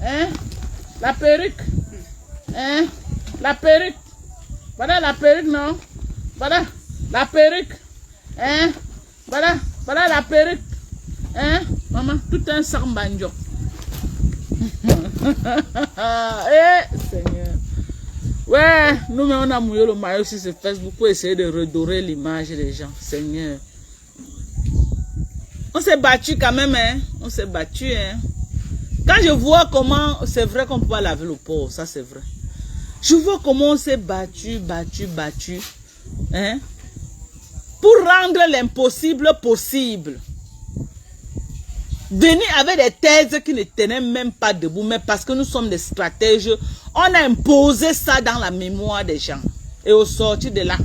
Hein? La perruque. Hein? La perruque. Voilà la perruque, non? Voilà la perruque. Hein? Voilà la perruque. Hein? Maman, tout un sambanjo. Eh, Seigneur. Ouais, nous, mais on a mouillé le maillot sur ce Facebook pour essayer de redorer l'image des gens. Seigneur. On s'est battu quand même, hein. On s'est battu, hein. Quand je vois comment, c'est vrai qu'on peut pas laver le porc, ça c'est vrai. Je vois comment on s'est battu, hein, pour rendre l'impossible possible. Denis avait des thèses qui ne tenaient même pas debout, mais parce que nous sommes des stratèges, on a imposé ça dans la mémoire des gens. Et au sortir de là,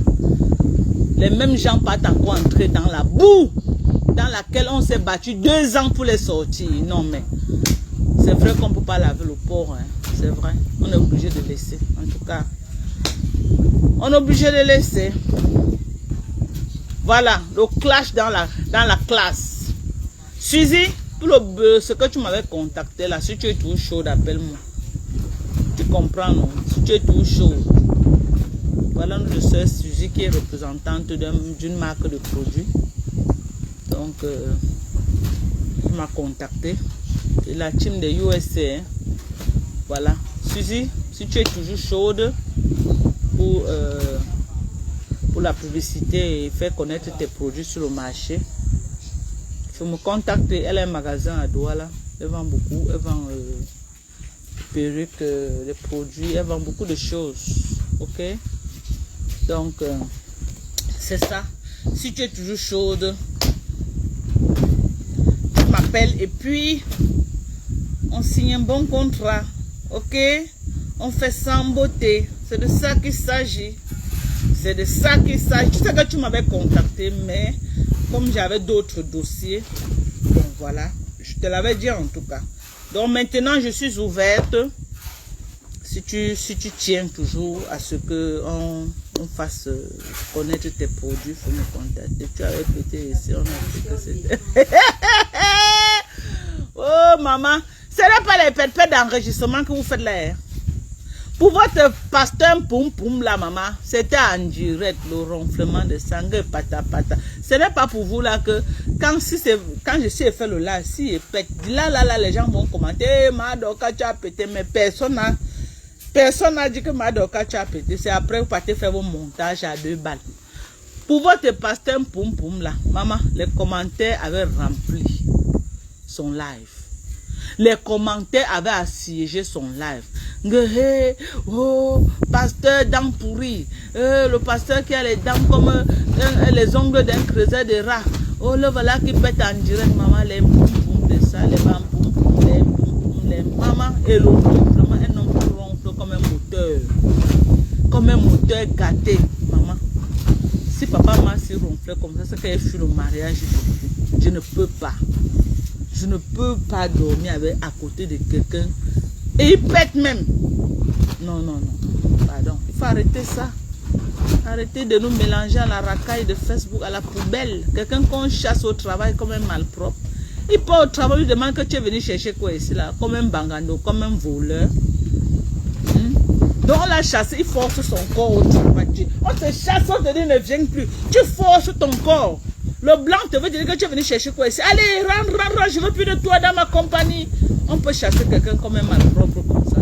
les mêmes gens partent encore entrer dans la boue dans laquelle on s'est battu 2 ans pour les sortir. Non mais... c'est vrai qu'on ne peut pas laver le porc, hein. C'est vrai. On est obligé de laisser. En tout cas, on est obligé de laisser. Voilà, le clash dans la classe. Suzy, pour ce que tu m'avais contacté là, si tu es tout chaud, appelle-moi. Tu comprends, non? Si tu es tout chaud. Voilà notre soeur Suzy qui est représentante d'une marque de produits. Donc, tu m'as contacté. Et la team de USA, hein. Voilà. Suzy, si tu es toujours chaude pour la publicité et faire connaître tes produits sur le marché, il faut me contacter. Elle a un magasin à Douala. Elle vend beaucoup. Elle vend perruques, les produits. Elle vend beaucoup de choses. Ok? Donc, c'est ça. Si tu es toujours chaude, tu m'appelles et puis on signe un bon contrat, ok? On fait ça en beauté. C'est de ça qu'il s'agit. C'est de ça qu'il s'agit. Tu sais que tu m'avais contacté, mais comme j'avais d'autres dossiers, bon voilà, je te l'avais dit en tout cas. Donc maintenant, je suis ouverte. Si tu tiens toujours à ce que on fasse connaître tes produits, il faut me contacter. Tu avais pété ici, on a dit que c'était... Oh maman, ce n'est pas les pètes d'enregistrement que vous faites là. Pour votre pasteur poum poum là maman, c'était en direct le ronflement de sang pata pata. Ce n'est pas pour vous là que quand je suis fait le là, si il pète, là les gens vont commenter, Madoka tu as pété, mais personne n'a dit que Madoka tu as pété. C'est après vous partez faire vos montages à 2 balles. Pour votre pasteur poum poum là, maman, les commentaires avaient rempli son live. Les commentaires avaient assiégé son live. Oh, pasteur dents pourries. Le pasteur qui a les dents comme les ongles d'un creuset de rat. Oh, le voilà qui pète en direct, maman, les poum poum de ça, les bam poum poum, les poum poum, les maman. Et le ronflement, un homme qui ronfle comme un moteur. Comme un moteur gâté, maman. Si papa m'a si ronflé comme ça, c'est qu'il fut le mariage. Je ne peux pas. Je ne peux pas dormir à côté de quelqu'un. Et il pète même. Non. Pardon. Il faut arrêter ça. Arrêtez de nous mélanger à la racaille de Facebook, à la poubelle. Quelqu'un qu'on chasse au travail comme un malpropre. Il part au travail, il demande que tu es venu chercher quoi ici là. Comme un bangando, comme un voleur. Donc on l'a chassé, il force son corps au travail. On te chasse, on te dit ne viens plus. Tu forces ton corps. Le blanc te veut dire que tu es venu chercher quoi ici. Allez, rentre, je ne veux plus de toi dans ma compagnie. On peut chasser quelqu'un comme un malpropre comme ça.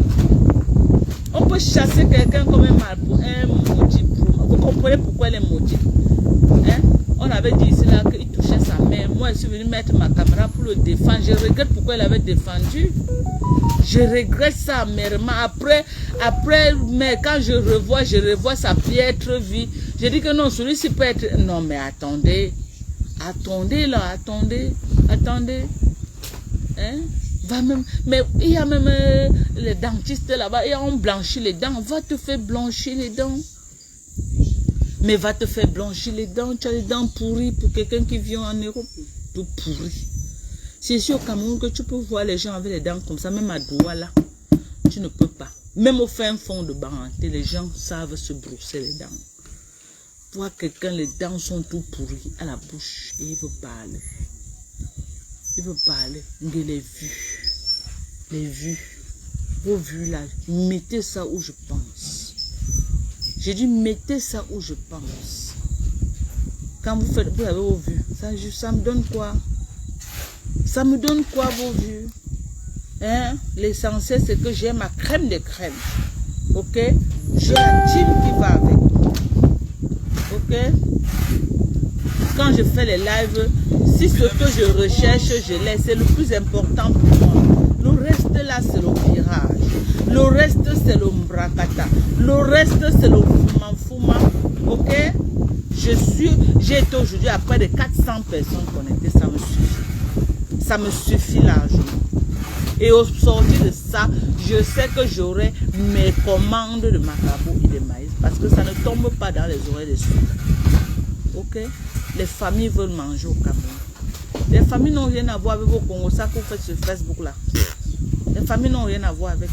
On peut chasser quelqu'un comme un malpropre, un maudit. Vous comprenez pourquoi elle est maudite. Hein? On avait dit ici là qu'il touchait sa mère. Moi, je suis venu mettre ma caméra pour le défendre. Je regrette pourquoi elle avait défendu. Je regrette ça amèrement. Après, mais quand je revois sa piètre vie. Je dis que non, celui-ci peut être... Non, mais attendez. Attendez là, attendez. Hein? Va même, mais il y a même les dentistes là-bas, et on blanchit les dents. Va te faire blanchir les dents. Mais va te faire blanchir les dents. Tu as les dents pourries pour quelqu'un qui vient en Europe. Tout pourri. C'est ici au Cameroun que tu peux voir les gens avec les dents comme ça, même à Douala. Tu ne peux pas. Même au fin fond de Baranté, les gens savent se brosser les dents. Voir quelqu'un, les dents sont tout pourries à la bouche et il veut parler. Il veut parler. Les vues. vos vues là, mettez ça où je pense. J'ai dit mettez ça où je pense. Quand vous faites, vous avez vos vues, ça me donne quoi? Ça me donne quoi vos vues? Hein? L'essentiel c'est que j'ai ma crème de crème. Ok? J'ai la team qui va avec. Ok? Quand je fais les lives, si ce que je recherche, je l'ai, c'est le plus important pour moi. Le reste là, c'est le virage. Le reste, c'est le mbrakata. Le reste, c'est le fouma. Ok? J'ai été aujourd'hui à près de 400 personnes connectées. Ça me suffit. Ça me suffit largement. Et au sortir de ça, je sais que j'aurai mes commandes de macabo et de maïs. Parce que ça ne tombe pas dans les oreilles des sourds. Ok? Les familles veulent manger au Cameroun. Les familles n'ont rien à voir avec vos Congos, ça que vous faites sur Facebook là. Les familles n'ont rien à voir avec.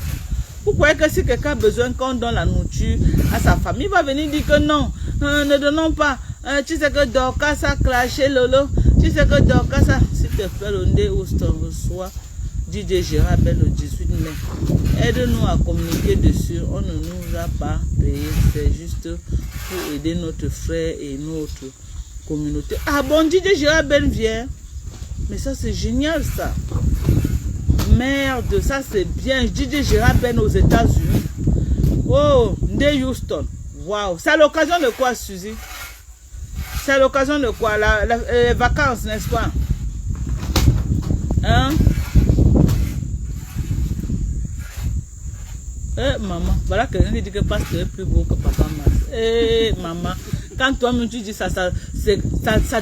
Vous croyez que si quelqu'un a besoin qu'on donne la nourriture à sa famille, il va venir dire que non, ne donnons pas. Tu sais que Dorcas a clashé Lolo. Tu sais que Dorcas a... S'il te plaît, le Ndé Houston reçoit DJ Gérard Bell le 18 mai. Aide-nous à communiquer dessus. On ne nous a pas payé. C'est juste pour aider notre frère et notre communauté. Ah bon, DJ Gérard Bell vient. Mais ça, c'est génial, ça. Merde, ça, c'est bien. DJ Gérard Bell aux États-Unis. Oh, Ndé Houston. Waouh. C'est à l'occasion de quoi, Suzy? C'est à l'occasion de quoi? Les vacances, n'est-ce pas? Hein? Maman, voilà quelqu'un qui dit que pasteur est plus beau que papa Mas. Maman, quand toi-même tu dis ça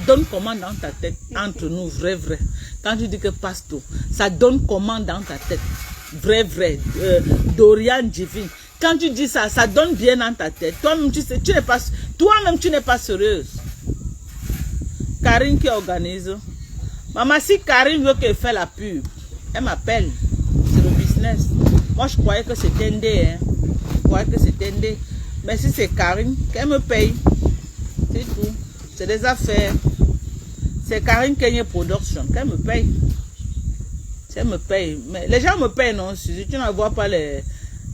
donne comment dans ta tête, entre nous, vrai. Quand tu dis que pasteur, ça donne comment dans ta tête, vrai. Dorian Divine. Quand tu dis ça, ça donne bien dans ta tête. Toi-même, tu n'es pas sérieuse. Karine qui organise. Maman, si Karine veut qu'elle fasse la pub, elle m'appelle. C'est le business. Moi, je croyais que c'était Ndé. Hein. Je croyais que c'était Ndé. Mais si c'est Karine, qu'elle me paye. C'est tout. C'est des affaires. C'est Karine Kenya Production. Qu'elle me paye. Elle me paye. Mais les gens me payent, non? Si tu ne vois pas les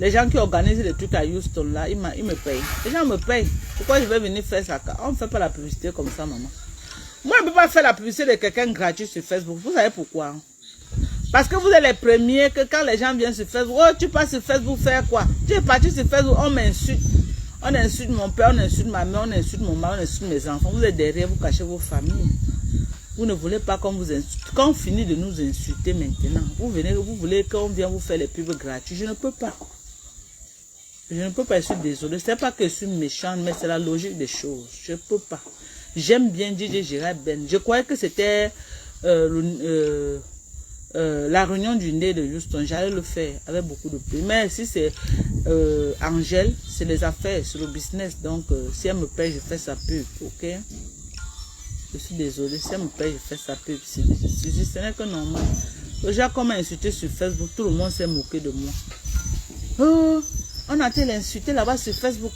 gens qui organisent les trucs à Houston, là, ils me payent. Les gens me payent. Pourquoi je vais venir faire ça? On ne fait pas la publicité comme ça, maman. Moi, je ne peux pas faire la publicité de quelqu'un gratuit sur Facebook. Vous savez pourquoi? Parce que vous êtes les premiers que quand les gens viennent sur Facebook, oh, tu passes sur Facebook faire quoi? Tu es parti sur Facebook, on m'insulte. On insulte mon père, on insulte ma mère, on insulte mon mari, on insulte mes enfants. Vous êtes derrière, vous cachez vos familles. Vous ne voulez pas qu'on vous insulte. Quand on finit de nous insulter maintenant, vous voulez qu'on vienne vous faire les pubs gratuits. Je ne peux pas. Je ne peux pas, je suis désolé. Ce n'est pas que je suis méchante, mais c'est la logique des choses. Je ne peux pas. J'aime bien DJ Gérard Ben. Je croyais que c'était la réunion du Ndé de Houston. J'allais le faire avec beaucoup de plaisir. Mais si c'est Angèle, c'est les affaires, c'est le business. Donc, si elle me paye, je fais sa pub. Ok? Je suis désolé. Si elle me paye, je fais sa pub. Ce n'est que normal. Déjà, comme insulté sur Facebook, tout le monde s'est moqué de moi. Oh, on a été l'insulter là-bas sur Facebook.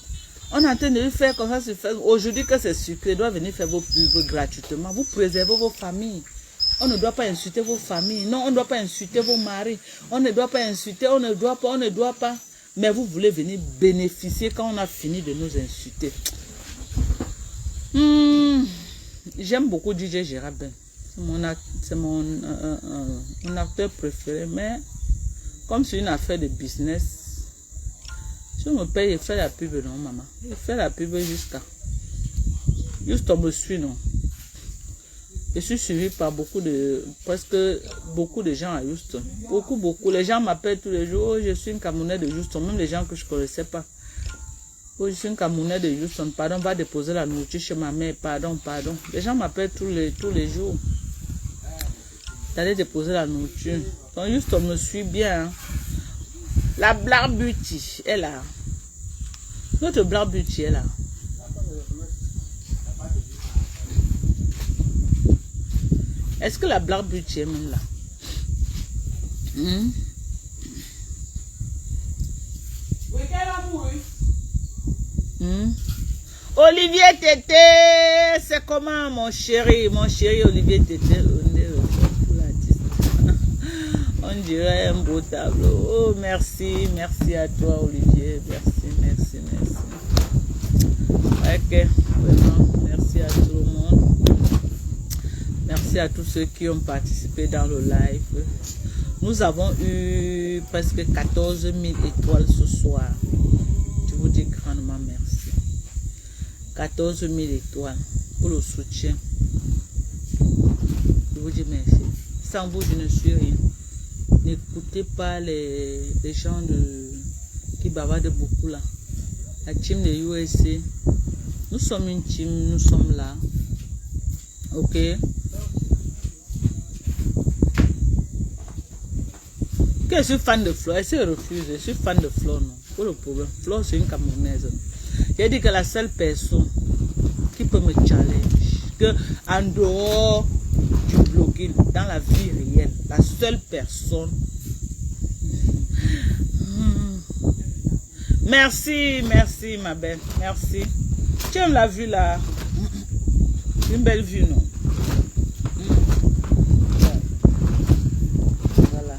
On est en train de lui faire comme ça sur Facebook. Aujourd'hui que c'est sucré, il doit venir faire vos pubs gratuitement. Vous préservez vos familles. On ne doit pas insulter vos familles. Non, on ne doit pas insulter vos maris. On ne doit pas insulter, on ne doit pas. Mais vous voulez venir bénéficier quand on a fini de nous insulter. J'aime beaucoup DJ Gérard Ben. C'est mon acteur préféré. Mais comme c'est une affaire de business, si on me paye, il fait la pub, non, maman. Il fait la pub jusqu'à. Juste on me suit, non. Je suis suivi par presque beaucoup de gens à Houston. Beaucoup. Les gens m'appellent tous les jours. Oh, je suis une Camerounaise de Houston. Même les gens que je ne connaissais pas. Oh, je suis une Camerounaise de Houston. Pardon, va déposer la nourriture chez ma mère. Pardon. Les gens m'appellent tous les jours. D'aller déposer la nourriture. Donc Houston me suit bien. Hein. La Black Beauty est là. Notre Black Beauty est là. Est-ce que la Black Beauty est même là? Olivier Tété, c'est comment mon chéri Olivier Tété? On On dirait un beau tableau. Oh, merci. Merci à toi, Olivier. Merci. Ok, vraiment, merci à tout le monde. Merci à tous ceux qui ont participé dans le live. Nous avons eu presque 14 000 étoiles ce soir. Je vous dis grandement merci. 14 000 étoiles pour le soutien. Je vous dis merci. Sans vous, je ne suis rien. N'écoutez pas les gens qui bavardent beaucoup là. La team de USA. Nous sommes une team, nous sommes là. Ok. Que je suis fan de Flo, elle se refuse. Je suis fan de Flo, non. Pas le problème. Flo, c'est une Camerounaise. J'ai dit que la seule personne qui peut me challenge, que en dehors du blogging, dans la vie réelle, la seule personne. Merci, ma belle. Merci. Tu aimes la vue là? Une belle vue, non? Voilà.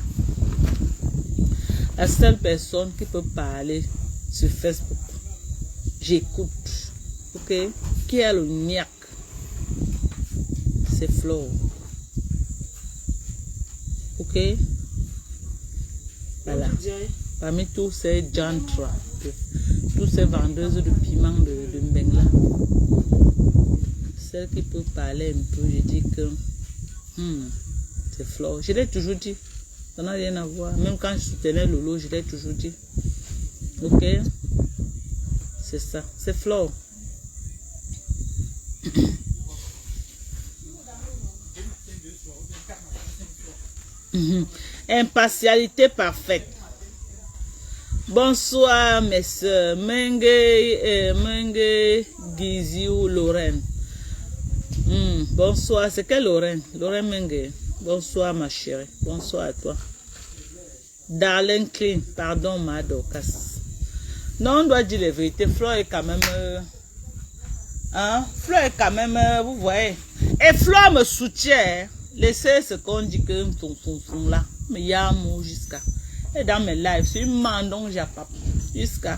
La seule personne qui peut parler sur Facebook, j'écoute. Ok? Qui a le niaque? C'est Flo. Ok? Voilà. Parmi tous ces jantra, tous ces vendeuses de piment de Mbengla, celle qui peut parler un peu, je dis que c'est Flo. Je l'ai toujours dit. Ça n'a rien à voir. Même quand je soutenais Lolo, je l'ai toujours dit. Ok? C'est ça. C'est Flo. Impartialité parfaite. Bonsoir mes soeurs, Menge Giziou Lorraine. Bonsoir, c'est quelle Lorraine? Lorraine Menge. Bonsoir ma chérie, bonsoir à toi. Darlene Clean, pardon ma Dorcas. Non, on doit dire la vérité, Flo est quand même... Flo est quand même, vous voyez. Et Flo me soutient. Laissez ce qu'on dit que son là. Mais il y a un mot jusqu'à... Et dans mes lives, c'est une mandon, j'ai pas jusqu'à.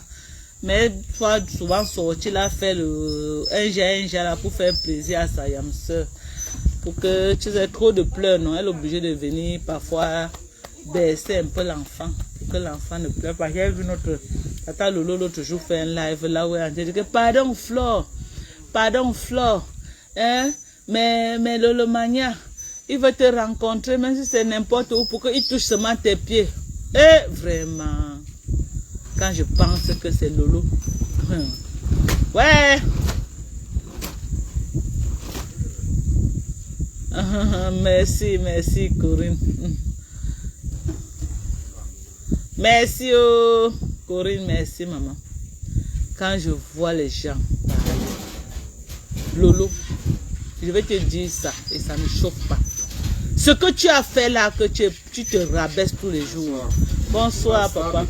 Mais toi, souvent sorti là, faire le un là pour faire plaisir à sa yam soeur. Pour que tu aies trop de pleurs, non? Elle est obligée de venir parfois baisser un peu l'enfant. Pour que l'enfant ne pleure pas. J'ai vu notre tata Lolo l'autre jour faire un live là où elle dit que pardon Flo, hein? Mais Lolo Mania, il veut te rencontrer, même si c'est n'importe où, pour qu'il touche seulement tes pieds. Et vraiment, quand je pense que c'est Lolo, ouais. Merci Corinne. Merci Corinne, merci maman. Quand je vois les gens parler, Lolo, je vais te dire ça et ça ne chauffe pas. Ce que tu as fait là, que tu te rabaisses tous les jours. Bonsoir, papa.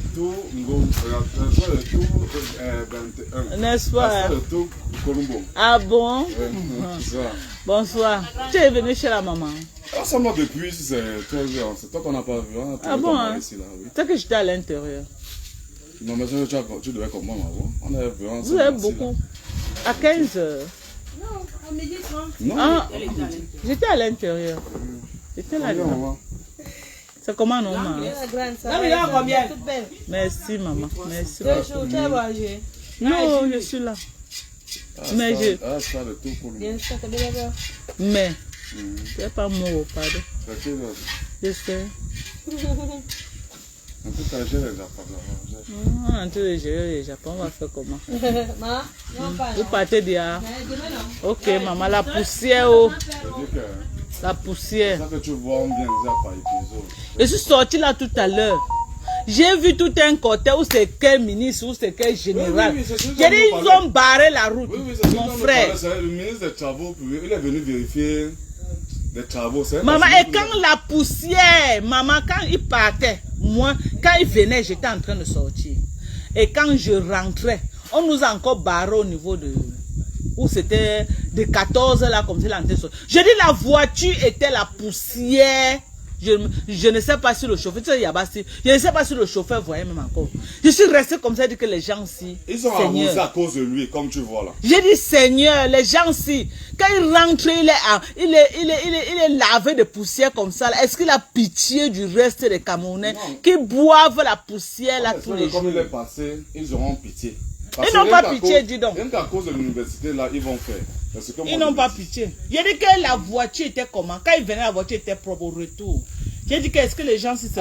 N'est-ce pas? Ah bon? Bonsoir. Tu es venu chez la maman? Ça m'a depuis, c'est 13 heures. C'est toi qu'on n'a pas vu. Hein? Ah bon? Hein? C'est que j'étais à l'intérieur. Non, mais tu devais comme moi avant. On avait vu. Vous avez beaucoup. À 15 heures. Non, à midi 30. Non. Ah, j'étais à l'intérieur. J'étais là. C'est comment non, maman? Merci, maman. Merci. Non, je suis là. Mais je. Mais. Tu n'es pas mort, pardon. Je sais. En tout cas, j'ai les Japon. En tout cas, j'ai les Japon. On va faire comment? Vous partez d'hier? Ok, maman, la poussière. La poussière. C'est ça que tu vois, on vient déjà par épisode. Je suis sorti là tout à l'heure. J'ai vu tout un côté où c'est quel ministre, où c'est quel général. J'ai dit, ils ont barré la route. Mon frère. Le ministre des Travaux, il est venu vérifier les travaux. Maman, et quand la poussière, maman, quand il partait, moi, quand il venait, j'étais en train de sortir. Et quand je rentrais, on nous a encore barré au niveau de... Où c'était de 14 là, comme c'est l'entrée. Je dis, la voiture était la poussière Je ne sais pas si le chauffeur, tu sais, je ne sais pas si le chauffeur voyait même encore. Je suis resté comme ça, dit que les gens si. Ils sont arrosés à cause de lui, comme tu vois là. J'ai dit Seigneur, les gens si. Quand il rentre, il est lavé de poussière comme ça. Est-ce qu'il a pitié du reste des Camerounais qui boivent la poussière là tous les jours? Comme il est passé, ils auront pitié. Ils n'ont pas pitié, dis donc. Rien qu'à cause de l'université là, ils vont faire. Ils n'ont pas pitié. J'ai dit que la voiture était comment? Quand ils venaient, la voiture était propre au retour. J'ai dit qu'est-ce que les gens si se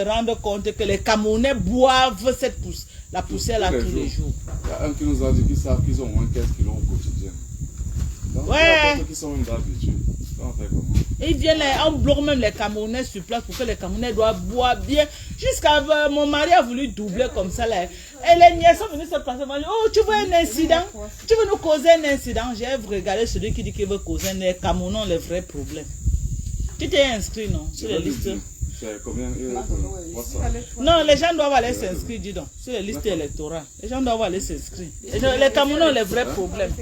rendent compte que les Camerounais boivent la poussière là tous les jours. Il y a un qui nous a dit qu'ils savent qu'ils ont moins 15 kilos au quotidien. Donc, ouais. Qui sont même d'habitude. Ils viennent, on bloque même les Camerounais sur place pour que les Camerounais doivent boire bien. Jusqu'à mon mari a voulu doubler comme ça là. Et les nièces sont venues se passer. Oh, tu veux un incident? Tu veux nous causer un incident? J'ai regardé celui qui dit qu'il veut causer un les Camerounais ont les vrais problèmes. Tu t'es inscrit, non? Sur les listes. Combien? Non, les gens doivent aller s'inscrire, dis donc. Sur les listes électorales. Les gens doivent aller s'inscrire. Les Camerounais ont les vrais problèmes.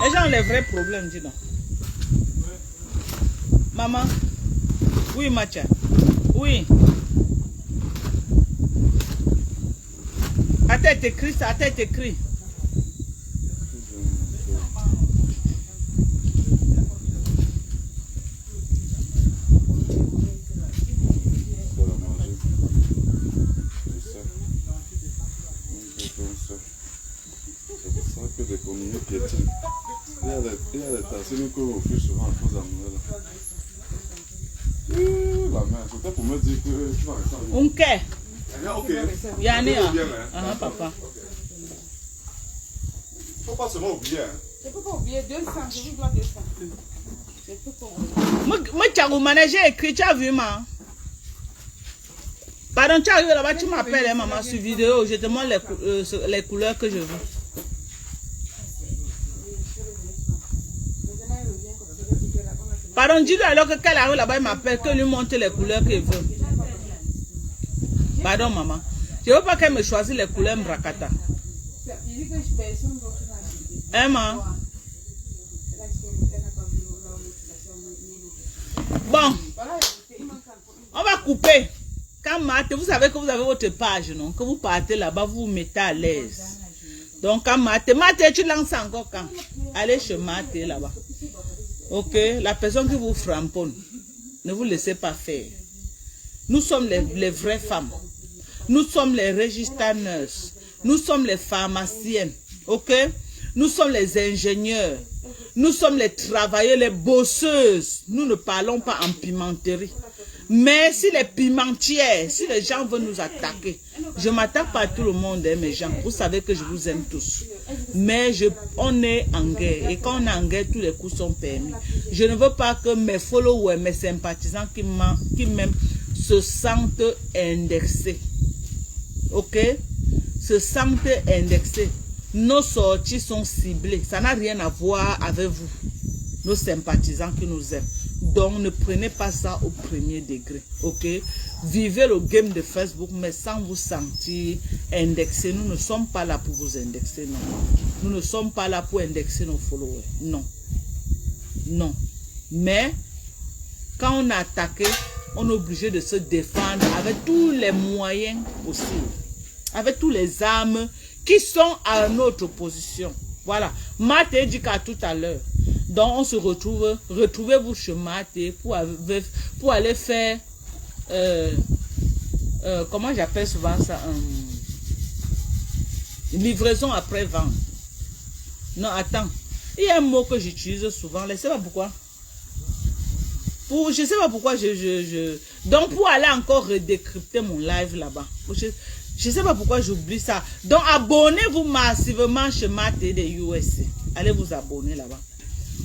Les gens ont les vrais problèmes, dis donc. Maman. Oui, Macha. Oui. À tête écrit, ça, à tête écrit. Il y a des tasses que vous faites souvent à cause d'amour. La mère, c'était pour me dire que tu vas rester. Ok. Yanné, papa. Faut pas seulement oublier. Je peux pas oublier 200, je vous dois 200. Je peux pas oublier. Moi, tu as managé écrit, tu as vu, ma. Pardon, tu arrives là-bas, tu m'appelles, maman, sur vidéo, je te montre les couleurs que je veux. Pardon, dis-lui alors que quand elle arrive là-bas, il m'appelle, que lui montre les couleurs qu'il veut. Pardon, maman. Je ne veux pas qu'elle me choisisse les couleurs Mbrakata. Hein, maman? Bon. On va couper. Quand Marthe, vous savez que vous avez votre page, non? Que vous partez là-bas, vous vous mettez à l'aise. Donc, quand Marthe, tu lances encore quand? Allez chez Marthe là-bas. Ok, la personne qui vous framponne, ne vous laissez pas faire. Nous sommes les vraies femmes. Nous sommes les register nurses. Nous sommes les pharmaciennes. Ok, nous sommes les ingénieurs. Nous sommes les travailleurs, les bosseuses. Nous ne parlons pas en pimenterie. Mais si les pimentières, si les gens veulent nous attaquer, je ne m'attaque pas à tout le monde, hein, mes gens. Vous savez que je vous aime tous. Mais on est en guerre. Et quand on est en guerre, tous les coups sont permis. Je ne veux pas que mes followers, mes sympathisants qui m'aiment, se sentent indexés. Ok? Se sentent indexés. Nos sorties sont ciblées. Ça n'a rien à voir avec vous. Nos sympathisants qui nous aiment. Donc, ne prenez pas ça au premier degré, ok? Vivez le game de Facebook, mais sans vous sentir indexé. Nous ne sommes pas là pour vous indexer, non. Nous ne sommes pas là pour indexer nos followers, non. Non. Mais, quand on a attaqué, on est obligé de se défendre avec tous les moyens possibles. Avec tous les armes qui sont à notre position. Voilà. Marthe dit qu'à tout à l'heure. Donc, on se retrouve, retrouvez-vous chez Marthe pour aller faire, comment j'appelle souvent ça, une livraison après vente. Non, attends. Il y a un mot que j'utilise souvent, je ne sais pas pourquoi. Je ne sais pas pourquoi donc, pour aller encore redécrypter mon live là-bas. Je ne sais pas pourquoi j'oublie ça. Donc, abonnez-vous massivement chez Marthe des USA. Allez vous abonner là-bas.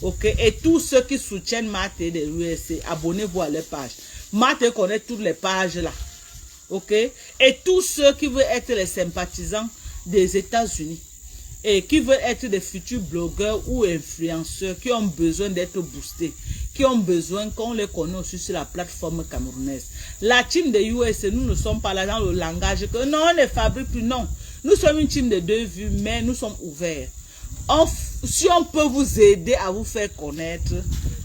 Ok, et tous ceux qui soutiennent Marthe de l'USC, abonnez-vous à leur page. Marthe connaît toutes les pages là. Ok, et tous ceux qui veulent être les sympathisants des États-Unis et qui veulent être des futurs blogueurs ou influenceurs qui ont besoin d'être boostés, qui ont besoin qu'on les connaisse aussi sur la plateforme camerounaise. La team de USC, nous ne sommes pas là dans le langage que non, on ne fabrique plus, non. Nous sommes une team de 2 vues, mais nous sommes ouverts. Si on peut vous aider à vous faire connaître,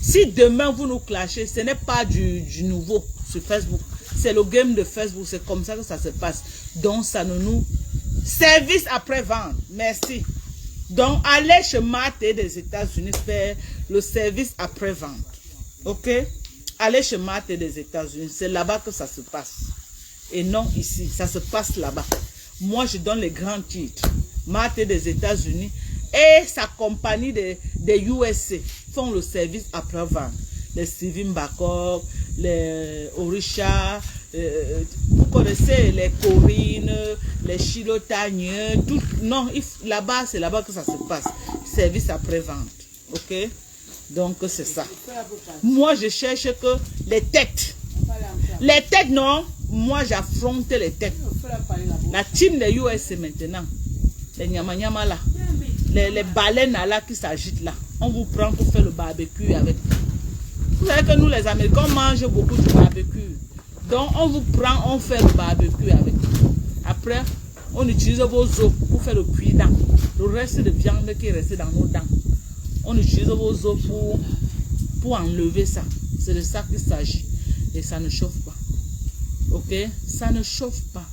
si demain vous nous clashez, ce n'est pas du nouveau sur Facebook. C'est le game de Facebook, c'est comme ça que ça se passe. Donc ça ne nous... Service après-vente, merci. Donc allez chez Maté des États-Unis faire le service après-vente. Ok? Allez chez Maté des États-Unis, c'est là-bas que ça se passe. Et non ici, ça se passe là-bas. Moi je donne les grands titres. Maté des États-Unis et sa compagnie des USA font le service après-vente. Les Steven Bakov, les Orisha, vous connaissez les Corinne, les Chilotagne, tout. Non, là-bas, c'est là-bas que ça se passe. Service après-vente. Ok? Donc, c'est ça. Moi, je cherche que les têtes. Les têtes, non. Moi, j'affronte les têtes. La team des USA maintenant. Les nyama là. Les baleines là qui s'agitent là. On vous prend pour faire le barbecue avec. Vous savez que nous les Américains on mange beaucoup de barbecue. Donc on vous prend, on fait le barbecue avec. Après, on utilise vos os pour faire le cuit-dent. Le reste de viande qui est resté dans nos dents. On utilise vos os pour enlever ça. C'est de ça qu'il s'agit. Et ça ne chauffe pas. Ok? Ça ne chauffe pas.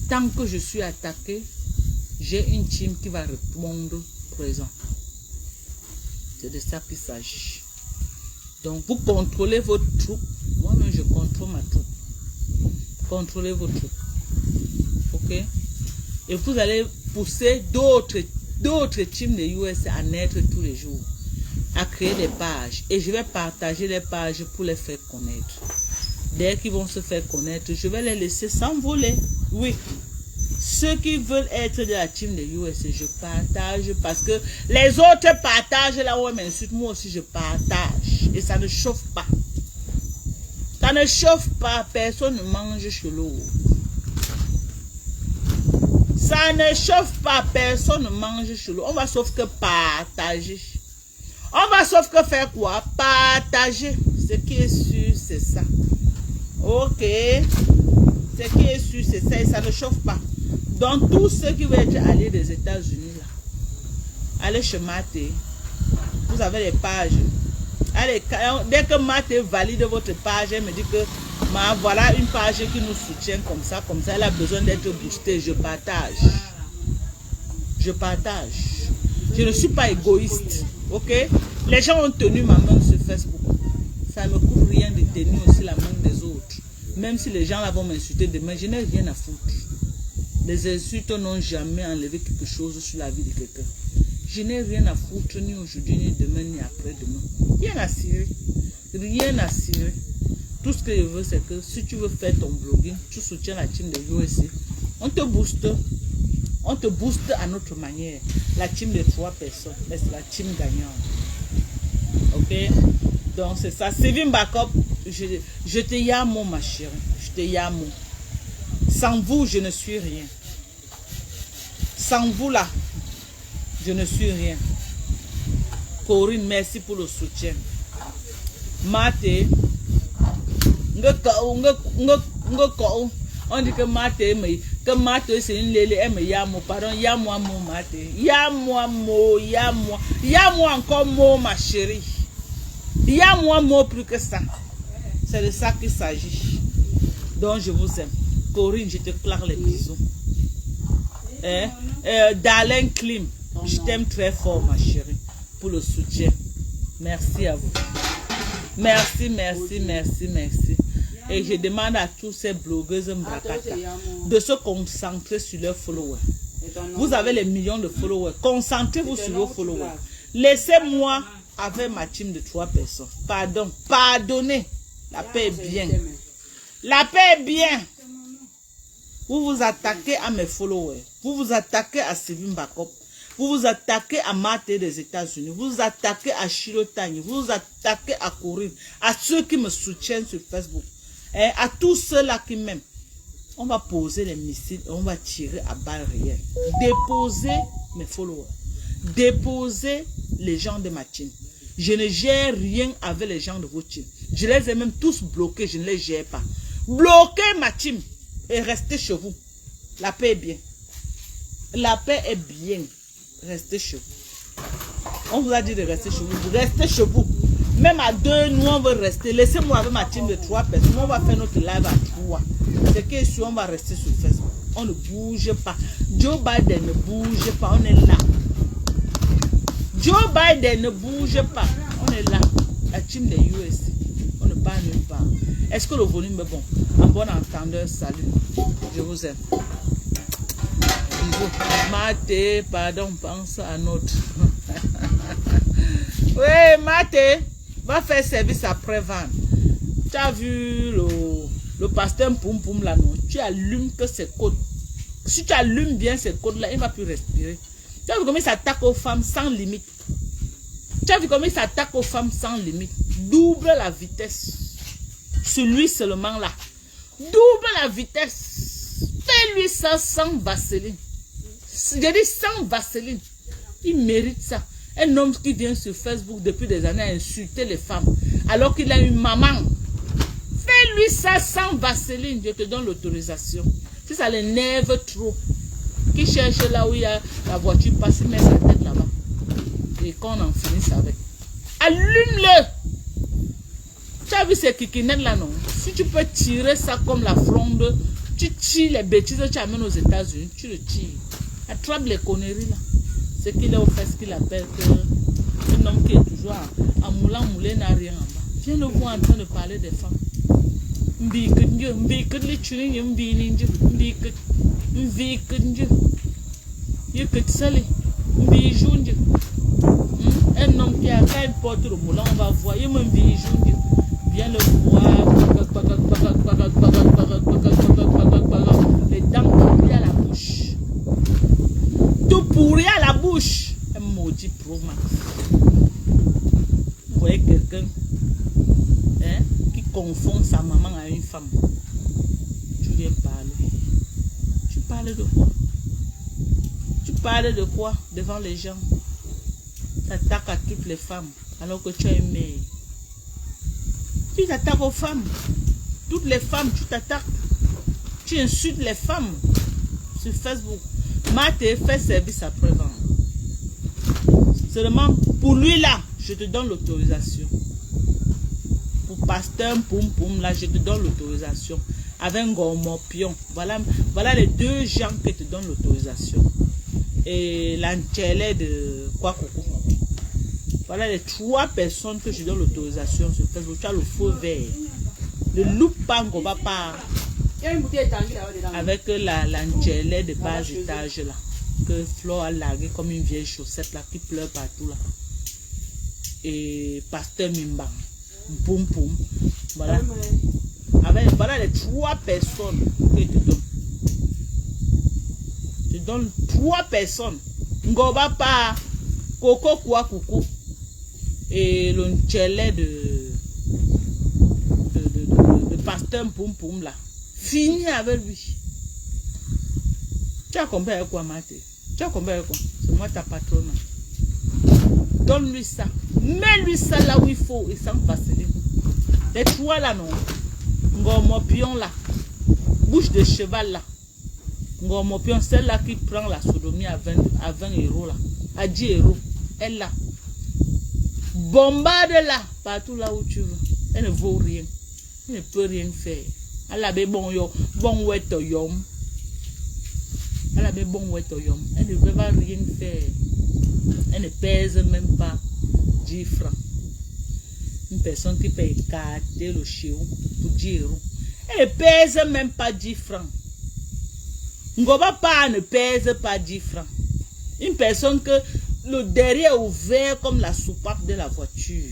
Tant que je suis attaqué, j'ai une team qui va répondre présent. C'est de ça qu'il s'agit. Donc, vous contrôlez votre troupe. Moi-même, je contrôle ma troupe. Contrôlez vos troupes. Ok? Et vous allez pousser d'autres teams de USA à naître tous les jours. À créer des pages. Et je vais partager les pages pour les faire connaître. Dès qu'ils vont se faire connaître, je vais les laisser s'envoler. Oui. Ceux qui veulent être de la team de USA, je partage parce que les autres partagent là où ils m'insultent. Moi aussi, je partage. Et ça ne chauffe pas. Ça ne chauffe pas. Personne ne mange chez l'autre. Ça ne chauffe pas. Personne ne mange chez l'autre. On va sauf que partager. On va sauf que faire quoi? Partager. Ce qui est sûr, c'est ça. Ok. Ce qui est sûr, c'est ça. Et ça ne chauffe pas. Donc, tous ceux qui veulent être allés des États-Unis, là, allez chez Maté. Vous avez les pages. Allez, dès que Maté valide votre page, elle me dit que voilà une page qui nous soutient comme ça, elle a besoin d'être boostée. Je partage. Je partage. Je ne suis pas égoïste. Ok? Les gens ont tenu ma main sur Facebook. Ça ne me coûte rien de tenir aussi la main des autres. Même si les gens là vont m'insulter demain, je n'ai rien à foutre. Les insultes n'ont jamais enlevé quelque chose sur la vie de quelqu'un. Je n'ai rien à foutre ni aujourd'hui, ni demain, ni après-demain. Rien à cirer. Rien à cirer. Tout ce que je veux, c'est que si tu veux faire ton blogging, tu soutiens la team de USA. On te booste. On te booste à notre manière. La team de 3 personnes, mais c'est la team gagnante. Ok? Donc c'est ça. Steven Bakov, je te yamo ma chérie. Je te yamo. Sans vous, je ne suis rien. Sans vous là, je ne suis rien. Corinne, merci pour le soutien. Maté, on dit que Maté, c'est une lélé, elle me yamo, pardon, yamo Maté. Yamo encore mot, ma chérie. Yamo mot plus que ça. C'est de ça qu'il s'agit. Donc je vous aime. Corinne, je te claque les bisous. Darlene Klim, je t'aime très fort, ma chérie, pour le soutien. Merci à vous. Merci, merci, merci, merci. Et je demande à tous ces blogueuses Mbrakata de se concentrer sur leurs followers. Vous avez les millions de followers. Concentrez-vous sur vos followers. Laissez-moi avec ma team de 3 personnes. Pardon, pardonnez. La paix est bien. La paix est bien. Vous vous attaquez à mes followers. Vous vous attaquez à Steven Bakov. Vous vous attaquez à Maté des États-Unis. Vous vous attaquez à Chilotagne. Vous vous attaquez à Corinne. À ceux qui me soutiennent sur Facebook. Et à tous ceux-là qui m'aiment. On va poser les missiles et on va tirer à balles réelles. Déposez mes followers. Déposez les gens de ma team. Je ne gère rien avec les gens de votre team. Je les ai même tous bloqués. Je ne les gère pas. Bloquez ma team. Et restez chez vous. La paix est bien. La paix est bien. Restez chez vous. On vous a dit de rester chez vous. Restez chez vous. Même à 2, nous on veut rester. Laissez-moi avec ma team de 3 personnes. On va faire notre live à 3. C'est que si on va rester sur Facebook. On ne bouge pas. Joe Biden ne bouge pas. On est là. Joe Biden ne bouge pas. On est là. La team des US. On ne part nulle part. Est-ce que le volume est bon? En bon entendeur, salut. Je vous aime. Bisous. Maté, pardon, pense à notre. Oui, Maté, va faire service après-vente. Tu as vu le pasteur Poum Poum là, non? Tu allumes que ces côtes. Si tu allumes bien ces côtes là, il ne va plus respirer. Tu as vu comment il s'attaque aux femmes sans limite. Tu as vu comment il s'attaque aux femmes sans limite. Double la vitesse. Celui seulement là. Double la vitesse. Fais-lui ça sans vaseline. Je dis sans vaseline. Il mérite ça. Un homme qui vient sur Facebook depuis des années à insulter les femmes. Alors qu'il a une maman. Fais-lui ça sans vaseline. Je te donne l'autorisation. Si ça l'énerve trop. Qui cherche là où il y a la voiture passe, il met sa tête là-bas. Et qu'on en finisse avec. Allume-le. Tu as vu ces kikinettes là, non? Si tu peux tirer ça comme la fronde, tu tires les bêtises que tu amènes aux États-Unis, tu le tires. Attrape les conneries là. C'est qu'il est au fait ce qu'il appelle que un homme qui est toujours en moulant moulé n'a rien en bas. Viens le voir en train de parler des femmes. Un homme qui a quand il porte le moulin, on va voir. Il me viens le voir. Les dents pourries à la bouche. Tout pourri à la bouche. Un maudit pro max. Vous voyez quelqu'un qui confond sa maman à une femme. Tu viens parler. Tu parles de quoi? Tu parles de quoi devant les gens? Tu t'attaques à toutes les femmes alors que tu es aimé. Tu t'attaques aux femmes. Toutes les femmes, tu t'attaques. Tu insultes les femmes sur Facebook. Maté fait service après-vente. Seulement pour lui là, je te donne l'autorisation. Pour pasteur Poum Poum là, je te donne l'autorisation. Avec un gormopion. Voilà les 2 gens qui te donnent l'autorisation. Et l'anchélé de quoi coco. Voilà les 3 personnes que je donne l'autorisation sur Facebook. Tu as le feu vert. Le loupango va pas. Avec l'angelée de bas étage là. Que Flo a largué comme une vieille chaussette là qui pleure partout là. Et pasteur Mimba. Poum Poum. Voilà. Voilà les 3 personnes que je te donne. Je donne 3 personnes. Ngoba pa Coco quoi coucou. Et l'angelée de pasteur Poum Poum là. Fini avec lui. Tu as combien avec quoi, Maté? Tu as combien avec quoi? C'est moi ta patronne. Donne-lui ça. Mets-lui ça là où il faut et sans vaseline. Les 3 là, non. Ngomopion là. Bouche de cheval là. Ngomopion, celle-là qui prend la sodomie à 20 euros là. À 10 euros. Elle là. Bombarde là. Partout là où tu veux. Elle ne vaut rien. Elle ne peut rien faire. Elle a des bons yom. Elle a des bons yom. Elle ne peut pas rien faire. Elle ne pèse même pas 10 francs. Une personne qui paye 4 le chiot pour 10 euros. Elle ne pèse même pas 10 francs. Ngoba pas ne pèse pas 10 francs. Une personne que le derrière est ouvert comme la soupape de la voiture.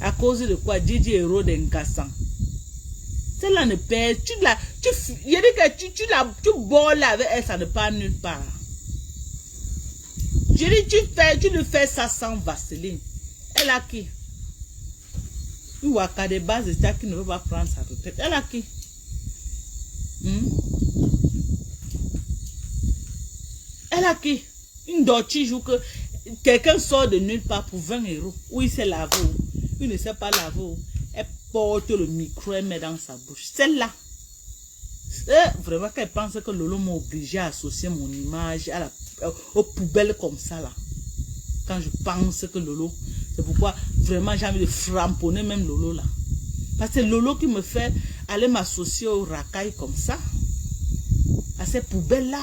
À cause de quoi? 10 euros d'incassant. Celle-là ne pèse. Tu boles avec elle, ça ne part nulle part. Je dis, tu le fais ça sans vaseline. Elle a qui? Une waka de base qui ne veut pas prendre sa retraite. Elle a qui? Elle a qui? Une dortie joue que quelqu'un sort de nulle part pour 20 euros. Où il s'est lavé. Il ne sait pas laver. Elle porte le micro et met dans sa bouche. Celle-là. Vraiment qu'elle pense que Lolo m'a obligé à associer mon image aux poubelles comme ça là. quand je pense que Lolo, c'est pourquoi vraiment j'ai envie de framponner même Lolo là. Parce que c'est Lolo qui me fait aller m'associer au racaille comme ça. À ces poubelles-là.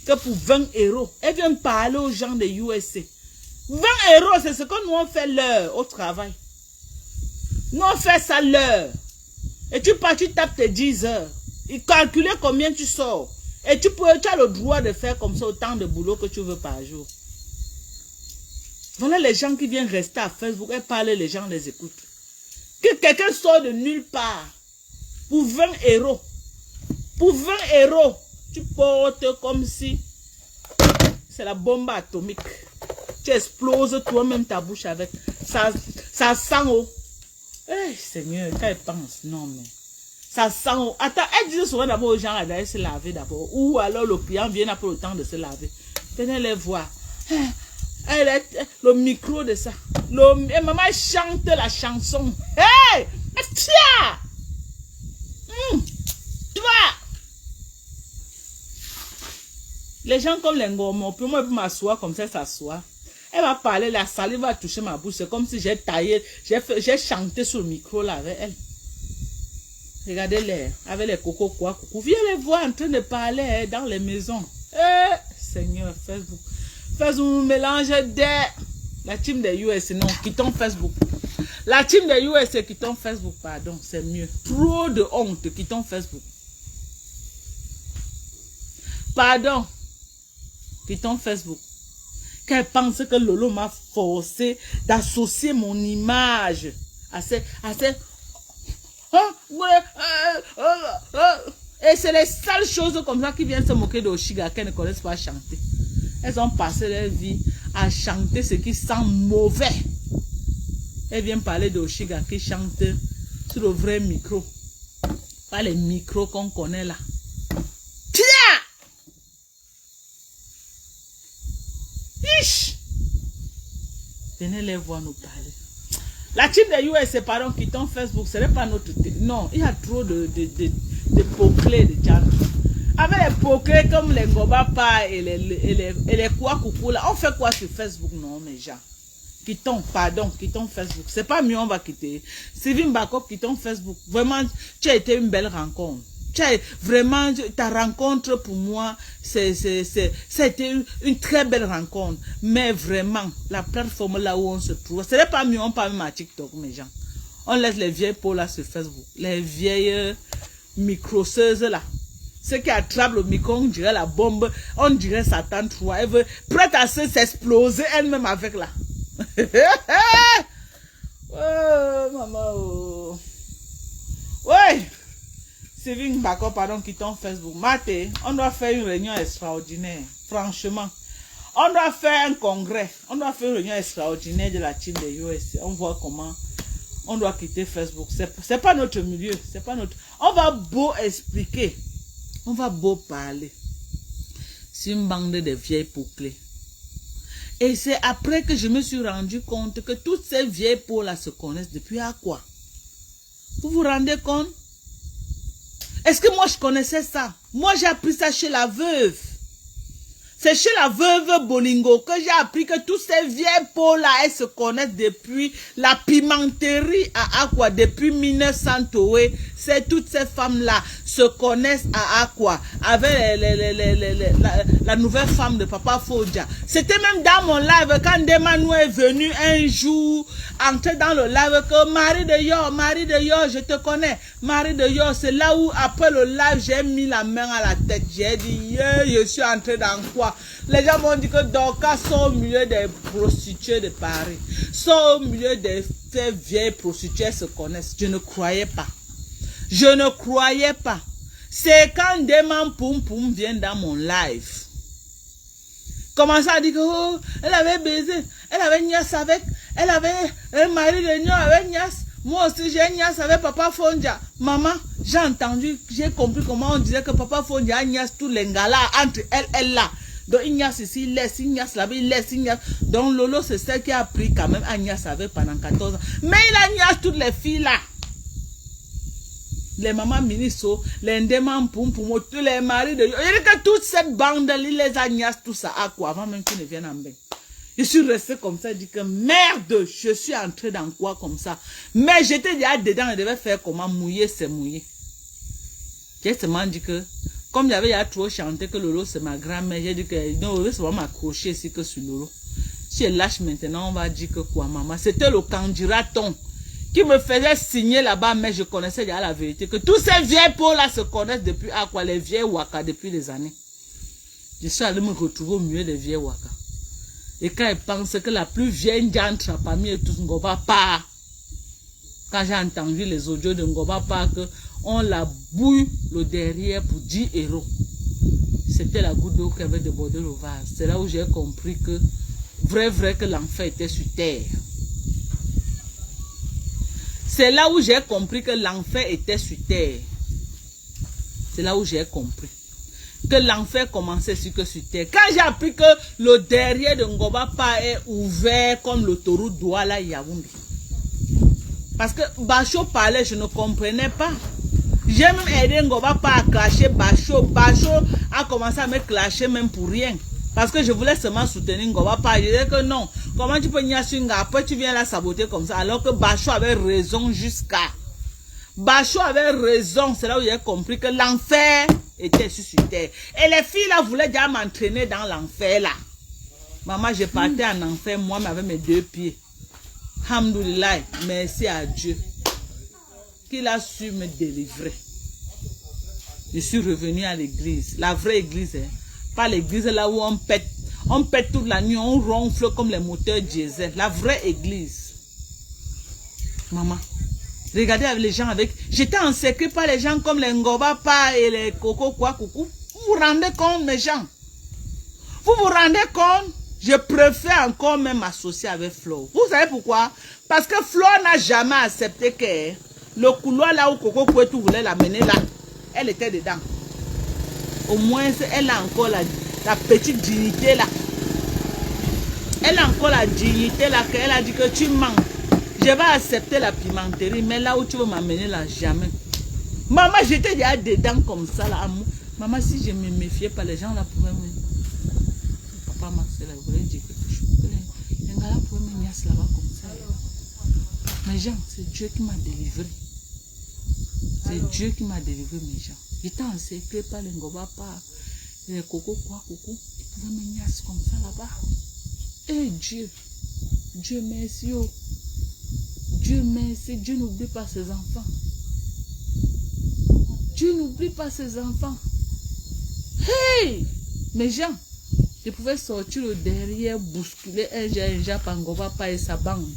Que pour 20 €. Elle vient parler aux gens de USA. 20 €, c'est ce que nous on fait l'heure au travail. Nous on fait ça l'heure. Et tu pars, tu tapes tes 10 heures. Il calcule combien tu sors. Et tu as le droit de faire comme ça autant de boulot que tu veux par jour. Voilà les gens qui viennent rester à Facebook et parler, les gens les écoutent. Que quelqu'un sort de nulle part pour 20 €. Pour 20 €, tu portes comme si c'est la bombe atomique. Tu exploses toi-même ta bouche avec. Ça sent haut. Eh, Seigneur, quand elle pense, non mais. Ça sent haut. Attends, elle dit souvent d'abord aux gens d'aller se laver d'abord. Ou alors le client vient après le temps de se laver. Venez les voir. Elle est le micro de ça. Et maman chante la chanson. Hey! Tiens! Tu vois? Les gens comme les ngomos, puis moi, je peux m'asseoir comme ça, s'asseoir. Elle va parler, la salive va toucher ma bouche. C'est comme si j'ai taillé, j'ai chanté sur le micro là avec elle. Regardez-les, avec les cocos quoi, coucou. Viens les voir en train de parler dans les maisons. Eh, Seigneur, Facebook. Facebook mélange des... La team des US, non, quittons Facebook. La team des US, quittons Facebook, pardon, c'est mieux. Trop de honte, quittons Facebook. Pardon, quittons Facebook. Qu'elle pense que Lolo m'a forcé d'associer mon image à ces... Et c'est les sales choses comme ça qui viennent se moquer de Oshiga qu'elles ne connaissent pas chanter. Elles ont passé leur vie à chanter ce qui sent mauvais. Elles viennent parler de Oshiga qui chante sur le vrai micro. Pas les micros qu'on connaît là. Tiens! Ish! Venez les voir nous parler. La team de US, pardon, quittons Facebook, ce n'est pas notre... Non, il y a trop de pots-clés de gens. Avec les pots-clés comme les Gobapa et les quoi coucou là, on fait quoi sur Facebook? Non, mes gens. Quittons, pardon, quittons Facebook. C'est pas mieux, on va quitter. Sylvie Mbakop, quittons Facebook. Vraiment, tu as été une belle rencontre. Vraiment, ta rencontre pour moi, c'était une très belle rencontre. Mais vraiment, la plateforme là où on se trouve, ce n'est pas mieux, on parle même à TikTok, mes gens. On laisse les vieilles peaux là sur Facebook. Les vieilles microseuses là. Ceux qui attrapent le micro, on dirait la bombe, on dirait Satan 3. Elle veut prête à s'exploser elle-même avec là. Oh, maman. Oh. Ouais. Sylvie Mbako, pardon, quittons Facebook. Maté, on doit faire une réunion extraordinaire. Franchement. On doit faire un congrès. On doit faire une réunion extraordinaire de la team des US. On voit comment on doit quitter Facebook. C'est pas notre milieu. C'est pas notre... On va beau expliquer. On va beau parler. C'est une bande de vieilles poupées. Et c'est après que je me suis rendu compte que toutes ces vieilles peaux-là se connaissent depuis à quoi? Vous vous rendez compte? Est-ce que moi je connaissais ça? Moi j'ai appris ça chez la veuve. C'est chez la veuve Bolingo que j'ai appris que toutes ces vieilles peaux-là, elles se connaissent depuis la pimenterie à Aqua, depuis 1900 Toé. C'est toutes ces femmes-là se connaissent à Aqua, avec la nouvelle femme de Papa Fodja. C'était même dans mon live, quand Demanou est venu un jour, entrer dans le live, que Marie de Yor, je te connais. Marie de Yor, c'est là où, après le live, j'ai mis la main à la tête. J'ai dit, yeah, je suis entré dans quoi? Les gens m'ont dit que Dorcas sont au milieu des prostituées de Paris. Sont au milieu des vieilles prostituées, elles se connaissent. Je ne croyais pas. Je ne croyais pas. C'est quand Deman Poum Poum vient dans mon live. Commence à dire que oh, elle avait baisé, elle avait niasse avec, elle avait un mari de Nion avec niasse. Moi aussi j'ai niasse avec Papa Fondia. Maman, j'ai entendu, j'ai compris comment on disait que Papa Fondia a niasse tous les gars là, entre elle là. Donc il niasse ici, il laisse, il niasse là-bas, il laisse, il niasse. Donc Lolo c'est celle qui a pris quand même à niasse avec pendant 14 ans. Mais il a niasse toutes les filles là. les mamans ministres, les ndemans tous les maris de... Il y a que toute cette bande, les agnaces, tout ça, à quoi, avant même qu'ils ne viennent en bain. Je suis resté comme ça, je dis que merde, je suis entré dans quoi comme ça. Mais j'étais déjà dedans, je devais faire comment mouiller, c'est mouiller. J'ai seulement dit que, comme j'avais trop chanté que Lolo c'est ma grand-mère, j'ai dit que non, Lolo c'est vraiment m'accrocher ici que sur Lolo. Si elle lâche maintenant, on va dire que quoi, maman. C'était le candidaton qui me faisait signer là-bas, mais je connaissais déjà la vérité. Que tous ces vieilles peaux-là se connaissent depuis à quoi, les vieilles Waka depuis des années. Je suis allé me retrouver au milieu des vieilles Waka. Et quand ils pensent que la plus vieille diantre parmi eux tous, Ngoba pas. Quand j'ai entendu les audios de Ngoba pas, que on la bouille le derrière pour 10 €. C'était la goutte d'eau qui avait débordé le vase. C'est là où j'ai compris que, vrai que l'enfer était sur terre. C'est là où j'ai compris que l'enfer était sur terre. C'est là où j'ai compris que l'enfer commençait sur terre. Quand j'ai appris que le derrière de Ngoba Pa est ouvert comme l'autoroute Douala Yaoundé. Parce que Bacho parlait, je ne comprenais pas. J'ai même aidé Ngoba Pa à clasher Bacho. Bacho a commencé à me clasher même pour rien. Parce que je voulais seulement soutenir Ngoba Pa. Je disais que non. Comment tu peux nier Sunga? Après tu viens la saboter comme ça. Alors que Bacho avait raison jusqu'à. Bacho avait raison. C'est là où j'ai compris que l'enfer était sur terre. Et les filles là voulaient déjà m'entraîner dans l'enfer là. Maman, je partais en enfer moi mais avec mes 2 pieds. Alhamdoulilah, merci à Dieu qu'il a su me délivrer. Je suis revenu à l'église, la vraie église, hein. Pas l'église là où on pète toute la nuit, on ronfle comme les moteurs diesel. La vraie église. Maman, regardez avec les gens avec... J'étais encerclé par les gens comme les Ngoba Pa et les Coco quoi coucou. Vous vous rendez compte mes gens? Vous vous rendez compte? Je préfère encore même m'associer avec Flo. Vous savez pourquoi? Parce que Flo n'a jamais accepté que le couloir là où Coco Kouetou voulait l'amener là, elle était dedans. Au moins, elle a encore la petite dignité là. Elle a encore la dignité là qu'elle a dit que tu manques. Je vais accepter la pimenterie, mais là où tu veux m'amener là, jamais. Maman, j'étais déjà dedans comme ça là. Maman, si je me méfiais pas, les gens là pouvaient me... Papa Marcel, vous voulez dire quelque chose? Les gars là pouvaient me niasse là-bas comme ça. Mais gens, c'est Dieu qui m'a délivré. C'est Dieu qui m'a délivré, mes gens. J'étais encerclé par les Ngoba Pa, les Coco quoi, coucou. Ils pouvaient me niasse comme ça là-bas. Et Dieu, Dieu merci, oh. Dieu merci, Dieu n'oublie pas ses enfants. Dieu n'oublie pas ses enfants. Hey! Mes gens, je pouvais sortir le derrière, bousculer un jà par Ngoba Pa et sa bande.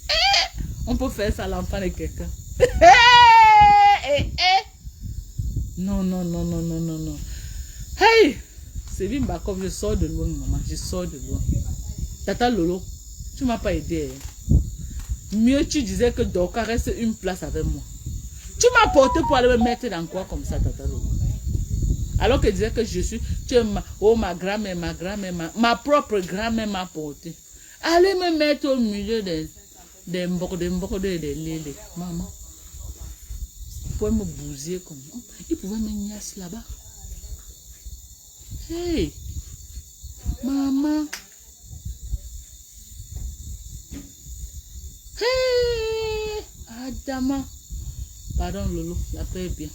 Hey! On peut faire ça à l'enfant de quelqu'un. Hey! Non, non, non, non, non, non, non. Hey! C'est Bimba comme je sors de loin, maman. Je sors de loin. Tata Lolo, tu ne m'as pas aidé. Mieux tu disais que Doka reste une place avec moi. Tu m'as porté pour aller me mettre dans quoi comme ça, Tata Lolo? Alors que je disais que je suis... ma grand-mère, ma propre grand-mère m'a porté. Allez me mettre au milieu des mbokos et des lélés. Maman. Il pouvait me bousiller comme ça. Il pouvait me niasse là-bas. Hey! Maman. Hey! Adama. Pardon Lolo, la paix est bien.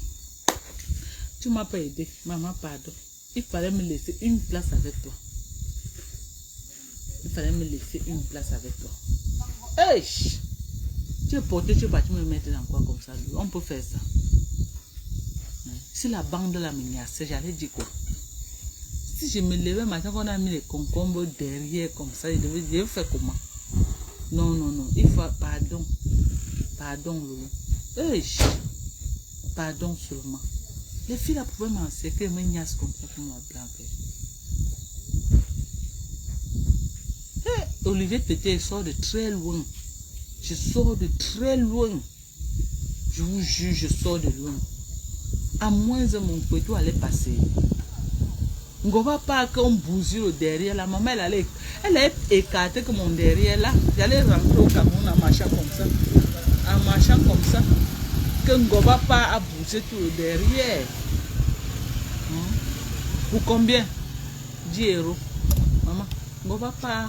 Tu m'as pas aidé. Maman, pardon. Il fallait me laisser une place avec toi. Il fallait me laisser une place avec toi. Hey! Tu es porté, tu es parti me mettre dans quoi comme ça? On peut faire ça. Si la bande la menace, j'allais dire quoi? Si je me levais maintenant qu'on a mis les concombres derrière comme ça, je devais faire comment? Non, non, non. Il faut... Pardon. Pardon, Lolo. Hey! Pardon seulement. Les filles là pouvaient m'encercler, me niasse comme ça pour ma blanque. Hey! Olivier Pété sort de très loin. Je sors de très loin. Je vous jure, je sors de loin. À moins de mon couteau allait passer. On ne va pas qu'on bousille au derrière. La maman, elle allait écarter que mon derrière là. J'allais rentrer au Cameroun en marchant comme ça. En marchant comme ça. que Ngoba pas a bougé tout derrière. Pour combien? 10 euros. Maman, Ngoba pas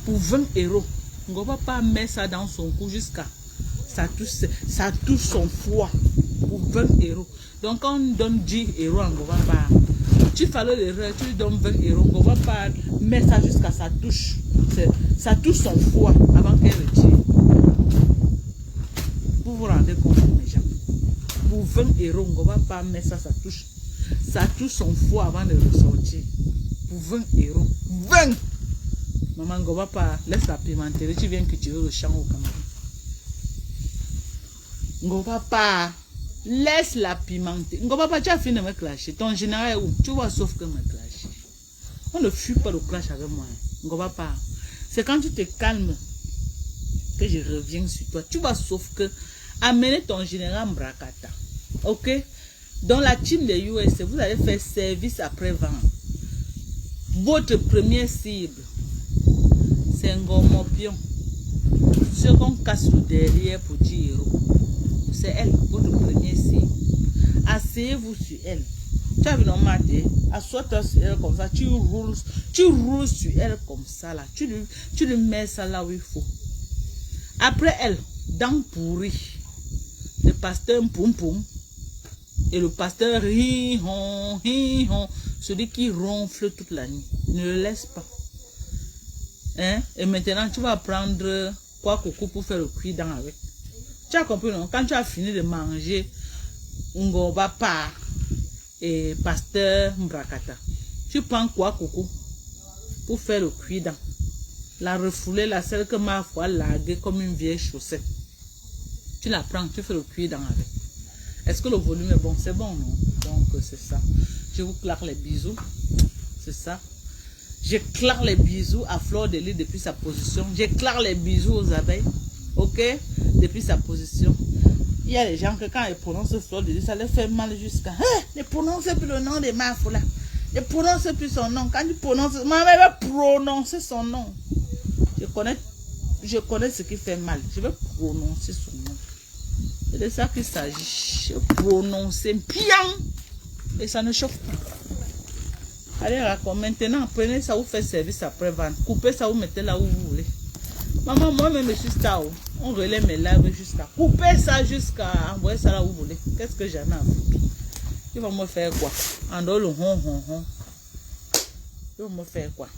pour 20 euros. Ngoba pas mettre ça dans son cou jusqu'à ça touche son foie pour 20 euros. Donc on donne 10 euros à Ngoba pas. Tu fallait l'erreur, tu lui donnes 20 euros. Ngoba pas mettre ça jusqu'à ça touche son foie avant qu'elle le tire. Vous vous rendez compte, mes gens? Pour 20 euros, Ngoba pas mettre ça touche son foie avant de ressortir. Pour 20 euros. 20! Maman, Ngoba pas, laisse la pimenterie, tu viens cultiver le champ au Cameroun. Ngoba pas, laisse la pimenterie. Ngoba pas, tu as fini de me clasher. Ton général est où? Tu vois, sauf que me clasher. On ne fuit pas le clash avec moi. Ngoba pas. C'est quand tu te calmes que je reviens sur toi. Tu vas sauf que amener ton général Mbrakata. Ok? Dans la team des US, vous allez faire service après-vente. Votre première cible, c'est Ngomopion. Ce qu'on casse le derrière pour 10 euros. C'est elle, votre première cible. Asseyez-vous sur elle. Tu as vu non maté, assois-toi sur elle comme ça, tu roules sur elle comme ça là. Tu lui mets ça là où il faut. Après elle, dents pourries, le pasteur Poum Poum et le pasteur Hi-hon, celui qui ronfle toute la nuit. Ne le laisse pas. Hein? Et maintenant, tu vas prendre quoi coco pour faire le cuit-dent avec. Tu as compris, non? Quand tu as fini de manger Ngoba pas et pasteur Mbrakata, tu prends quoi coco pour faire le cuit-dent. La refouler, la celle que ma foi laguée comme une vieille chaussette. Tu la prends, tu fais le cuit-dent avec. Est-ce que le volume est bon? C'est bon, non? Donc, c'est ça. Je vous claque les bisous. C'est ça. Je claque les bisous à Fleur de Lys depuis sa position. Je claque les bisous aux abeilles. Ok? Depuis sa position. Il y a des gens que quand ils prononcent Fleur de Lys, ça les fait mal jusqu'à... ne prononce plus le nom de ma foi là. Ne prononce plus son nom. Quand tu prononces... Maman va prononcer son nom. Je connais ce qui fait mal. Je vais prononcer son nom. C'est de ça qu'il s'agit. Je prononcer bien. Et ça ne chauffe pas. Allez, raccord. Maintenant, prenez ça, vous faites service après-vente. Coupez ça, vous mettez là où vous voulez. Maman, moi-même, je suis ça. On relève mes lèvres jusqu'à... Coupez ça jusqu'à... Envoyer ça là où vous voulez. Qu'est-ce que j'en ai à foutre? Il va me faire quoi? En dehors le hon. Il va me faire quoi?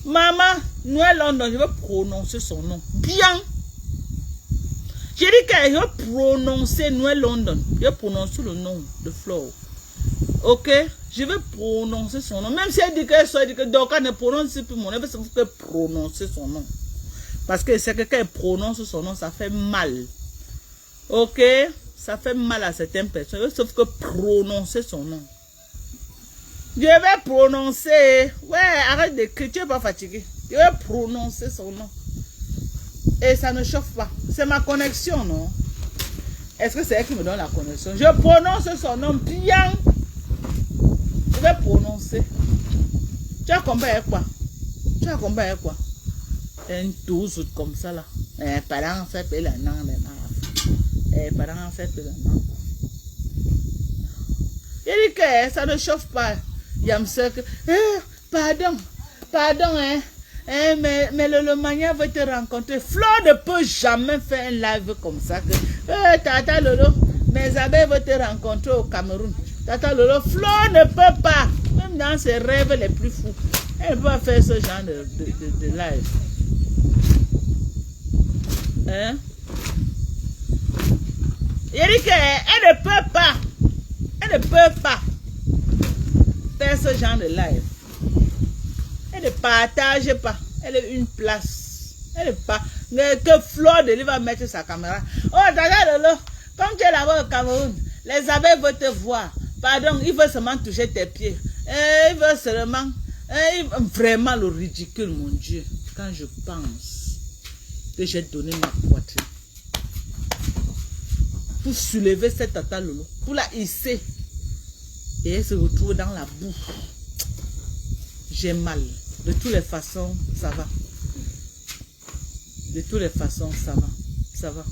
Maman, Noël London, je vais prononcer son nom. Bien. J'ai dit que je vais prononcer Noël London. Je vais prononcer le nom de Flore. Ok? Je vais prononcer son nom. Même si elle dit que donc elle ne prononce plus mon nom, elle va prononcer son nom. Parce que c'est que quand elle prononce son nom, ça fait mal. Ok? Ça fait mal à certaines personnes. Sauf que prononcer son nom. Je vais prononcer. Ouais, arrête d'écrire, tu n'es pas fatigué. Je vais prononcer son nom. Et ça ne chauffe pas. C'est ma connexion, non? Est-ce que c'est elle qui me donne la connexion? Je prononce son nom bien. Je vais prononcer. Tu as compris avec quoi? Tu as compris avec quoi? Un douze comme ça là. Parents fait la langue. Parents fait la langue. Il dit que ça ne chauffe pas. Yamsek, pardon, hein. Mais le mania veut te rencontrer. Fleur ne peut jamais faire un live comme ça. Tata Lolo, mes abeilles veulent te rencontrer au Cameroun. Tata Lolo, Fleur ne peut pas. Même dans ses rêves les plus fous. Elle ne peut pas faire ce genre de live. Hein? Il dit qu'elle ne peut pas. Elle ne peut pas faire ce genre de live. Elle ne partage pas. Elle est une place. Elle n'est pas. Que Fleur de Lys va mettre sa caméra. Oh, Tata Lolo, comme tu es là-bas au Cameroun, les abeilles veulent te voir. Pardon, ils veulent seulement toucher tes pieds. Ils veulent seulement. Vraiment le ridicule, mon Dieu. Quand je pense que j'ai donné ma poitrine pour soulever cette Tata Lolo, pour la hisser, et elle se retrouve dans la boue. J'ai mal. De toutes les façons, ça va. De toutes les façons, ça va. Ça va.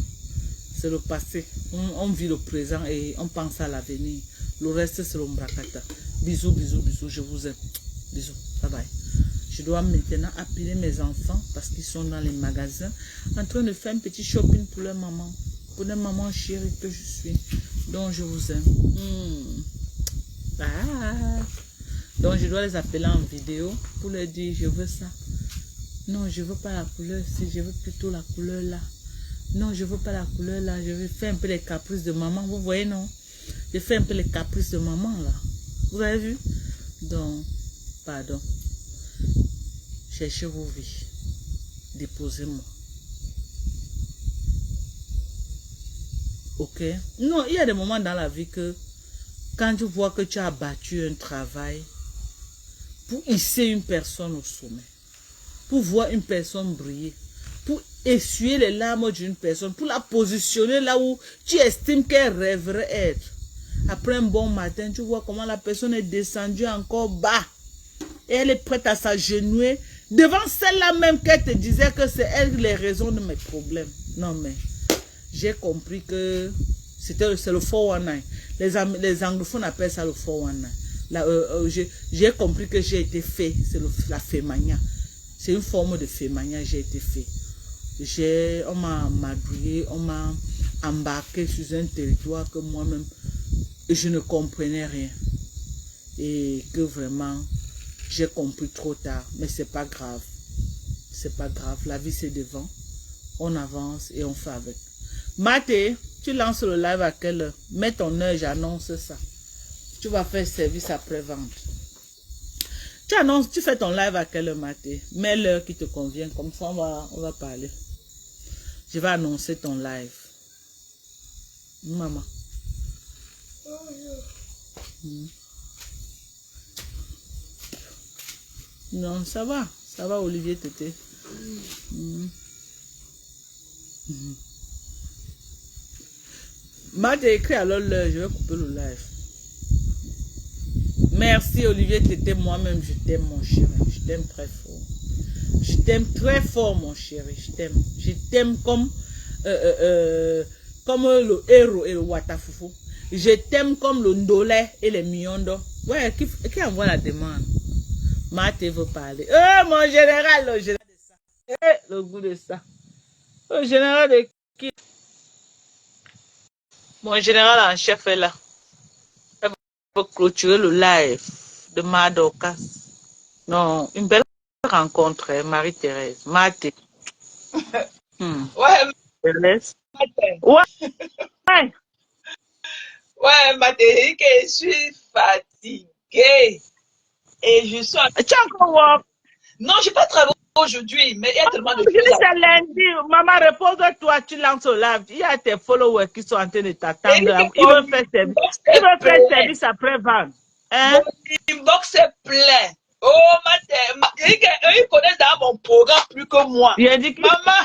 C'est le passé. On vit le présent et on pense à l'avenir. Le reste, c'est l'ombrakata. Bisous, bisous, bisous. Je vous aime. Bisous. Bye bye. Je dois maintenant appeler mes enfants parce qu'ils sont dans les magasins en train de faire un petit shopping pour leur maman. Pour leur maman chérie que je suis. Donc, je vous aime. Bye. Donc, je dois les appeler en vidéo pour leur dire, je veux ça. Non, je veux pas la couleur, si je veux plutôt la couleur là. Non, je veux pas la couleur là. Je vais faire un peu les caprices de maman. Vous voyez, non? Je fais un peu les caprices de maman là. Vous avez vu? Donc, pardon. Cherchez vos vies. Déposez-moi. Ok? Non, il y a des moments dans la vie que quand tu vois que tu as battu un travail pour hisser une personne au sommet, pour voir une personne briller, pour essuyer les larmes d'une personne, pour la positionner là où tu estimes qu'elle rêverait être. Après un bon matin, tu vois comment la personne est descendue encore bas. Et elle est prête à s'agenouiller devant celle-là même qu'elle te disait que c'est elle les raisons de mes problèmes. Non mais, j'ai compris que c'est le 419. Les anglophones appellent ça le 419. J'ai compris que j'ai été fait, c'est la fémania. C'est une forme de fémania, j'ai été fait. On m'a magouillé, on m'a embarqué sur un territoire que moi-même, je ne comprenais rien. Et que vraiment, j'ai compris trop tard. Mais c'est pas grave. C'est pas grave. La vie, c'est devant. On avance et on fait avec. Maté, tu lances le live à quelle heure? Mets ton heure, j'annonce ça. Tu vas faire service après-vente. Tu fais ton live à quelle heure, Maté? Mets l'heure qui te convient. Comme ça, on va parler. Je vais annoncer ton live. Maman. Non, ça va. Ça va, Olivier Tété. Maté écrit alors l'heure. Je vais couper le live. Merci, Olivier Tété. Moi-même, je t'aime, mon chéri. Je t'aime très fort. Je t'aime très fort, mon chéri. Je t'aime. Je t'aime comme le héros et le Watafoufou. Je t'aime comme le Ndolé et les Miondo. Ouais, qui envoie la demande? Maté veut parler. Mon général, le général de ça. Le goût de ça. Le général de qui? Mon général en chef est là. Elle va clôturer le live de Madokas. Non, une belle rencontre, Marie-Thérèse. Maté. Ouais, Thérèse. Maté. Ouais. Ouais, Maté, que je suis fatiguée. Et je suis... Tu as encore work? Non, je n'ai pas travaillé aujourd'hui, mais il y a tellement de Je dis choses. c'est lundi. Maman, repose-toi, tu lances au live. Il y a tes followers qui sont en train de t'attendre. Ils veulent faire service. Ils veulent faire service après-vente. Hein? Mon inbox est plein. Oh, Maté, ils connaissent dans mon programme plus que moi. J'ai dit que Maman,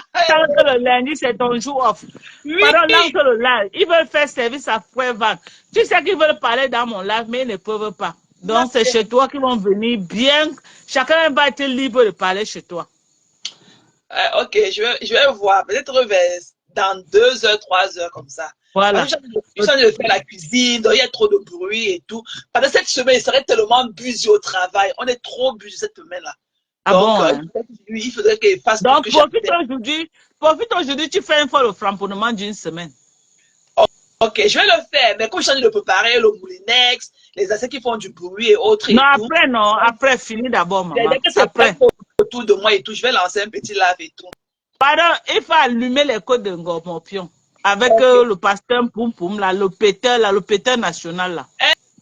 le lundi, c'est ton jour off. oui. Pardon, lance le live. Ils veulent faire service après-vente. Tu sais qu'ils veulent parler dans mon live, mais ils ne peuvent pas. Donc, c'est chez toi qu'ils vont venir bien. Chacun va être libre de parler chez toi. Ok, je vais voir. Peut-être dans 2 heures, 3 heures, comme ça. Voilà. Je suis en train de faire la cuisine, donc il y a trop de bruit et tout. Pendant cette semaine, il serait tellement busy au travail. On est trop busy cette semaine-là. Ah Donc, bon, hein? il faudrait qu'il fasse donc, tout ce que profite aujourd'hui, tu fais un fois le framponnement d'une semaine. Ok, je vais le faire, mais comme je suis en train de préparer le moulinex, les assiettes qui font du bruit et autres. Non, et tout, après, non. Après, finis d'abord, maman. dès que ça Après. passe autour de moi et tout, je vais lancer un petit live et tout. Pardon, il faut allumer les codes de Ngormopion. Avec le pasteur Poum Poum, là, le péteur national, là.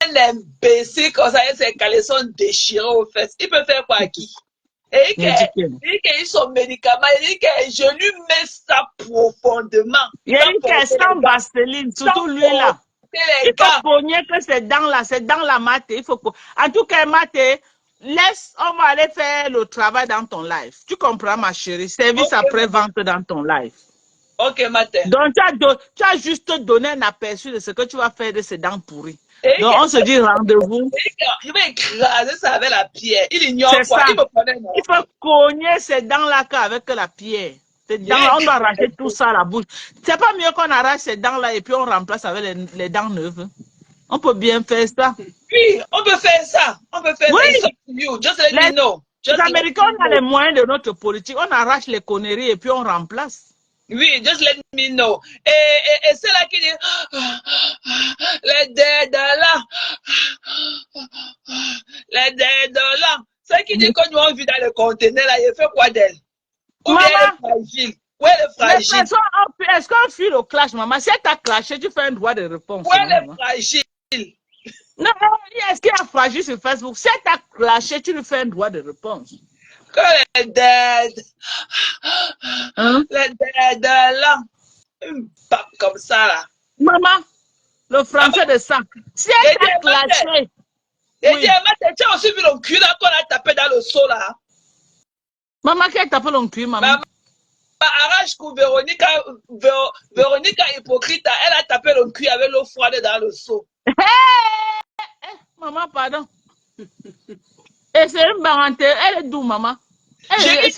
Un imbécile comme ça, ses caleçons déchirés aux fesses. Il peut faire quoi à qui? Et il dit qu'il son médicament, il dit que je lui mets ça profondément. Il dit que sans vaseline, surtout lui, là. Il faut cogner que c'est dans la maté. Il faut... En tout cas, maté, on va aller faire le travail dans ton live. Tu comprends, ma chérie? Service après-vente dans ton live. Ok, matin. Donc, tu as juste donné un aperçu de ce que tu vas faire de ces dents pourries. Donc, on se dit rendez-vous. Je vais écraser ça avec la pierre. Il ignore quoi? Ça. Il me connaît, non? Il faut cogner ces dents-là avec la pierre. Ces dents, on doit arracher tout ça à la bouche. C'est pas mieux qu'on arrache ces dents-là et puis on remplace avec les dents neuves. On peut bien faire ça. Oui, on peut faire ça. On peut faire Oui. ça. It's up to you. Just let me know. Les Just let Américains, me on a know. les moyens de notre politique. On arrache les conneries et puis on remplace. Oui, just let me know. Et c'est là qui dit les $, les $. C'est qui dit qu'on nous a vu dans le conteneur là, il fait quoi d'elle? Ou bien elle est fragile. Ou elle est fragile. Est-ce qu'on fuit le clash, maman? Si elle t'a clashé, tu fais un droit de réponse. Ou elle maman. est fragile. Non, est-ce qu'il y a fragile sur Facebook? Si elle t'a clashé, tu lui fais un droit de réponse. Que les dead. Hein? Les dead là. Une pape comme ça là. Maman, le français de ça. Si elle t'a clashé. Et dis, tu as aussi vu le cul là qu'on a tapé dans le seau là. Maman, qui a tapé le cul, maman? Maman, arrache que Véronica hypocrite, elle a tapé le cul avec l'eau froide dans le seau. Maman, pardon. Et c'est une parenthèse. Elle est d'où, maman? Elle est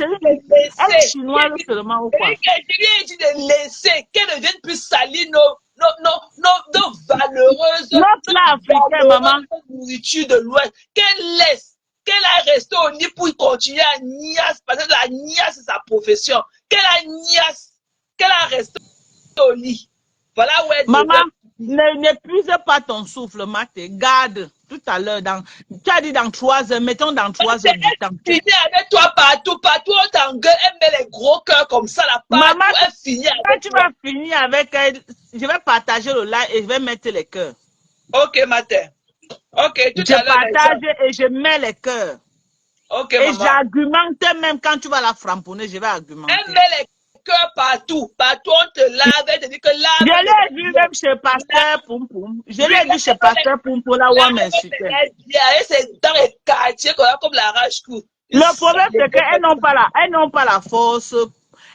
chinoise seulement ou quoi? Je lui ai dit de laisser, qu'elle ne vienne plus salir nos valeureuses, nourriture de l'Ouest. Qu'elle laisse, qu'elle a resté au lit pour continuer à niasse, parce que la niasse c'est sa profession. Qu'elle a niasse, qu'elle a resté au lit. Voilà où elle maman, n'épuise pas ton souffle, Maté. Garde tout à l'heure. Tu as dit dans 3 heures, mettons dans 3 heures du temps. Elle finit avec toi partout, on t'engueule, elle met les gros cœurs comme ça là. Maman, elle finit avec quand tu vas finir avec elle, je vais partager le live et je vais mettre les cœurs. Ok, Maté. Ok, tout à l'heure. Je partage et je mets les cœurs. Ok, et maman. j'argumente même quand tu vas la framponner, je vais argumenter. Elle met les cœurs partout. Partout, on te lave, elle te dit que lave. Je l'ai vu même chez Pasteur Poum Poum. Je l'ai vu chez Pasteur Poum Poum, là où on m'insultait. C'est dans les quartiers comme la rage-cou. Le problème, c'est qu'elles n'ont pas la force.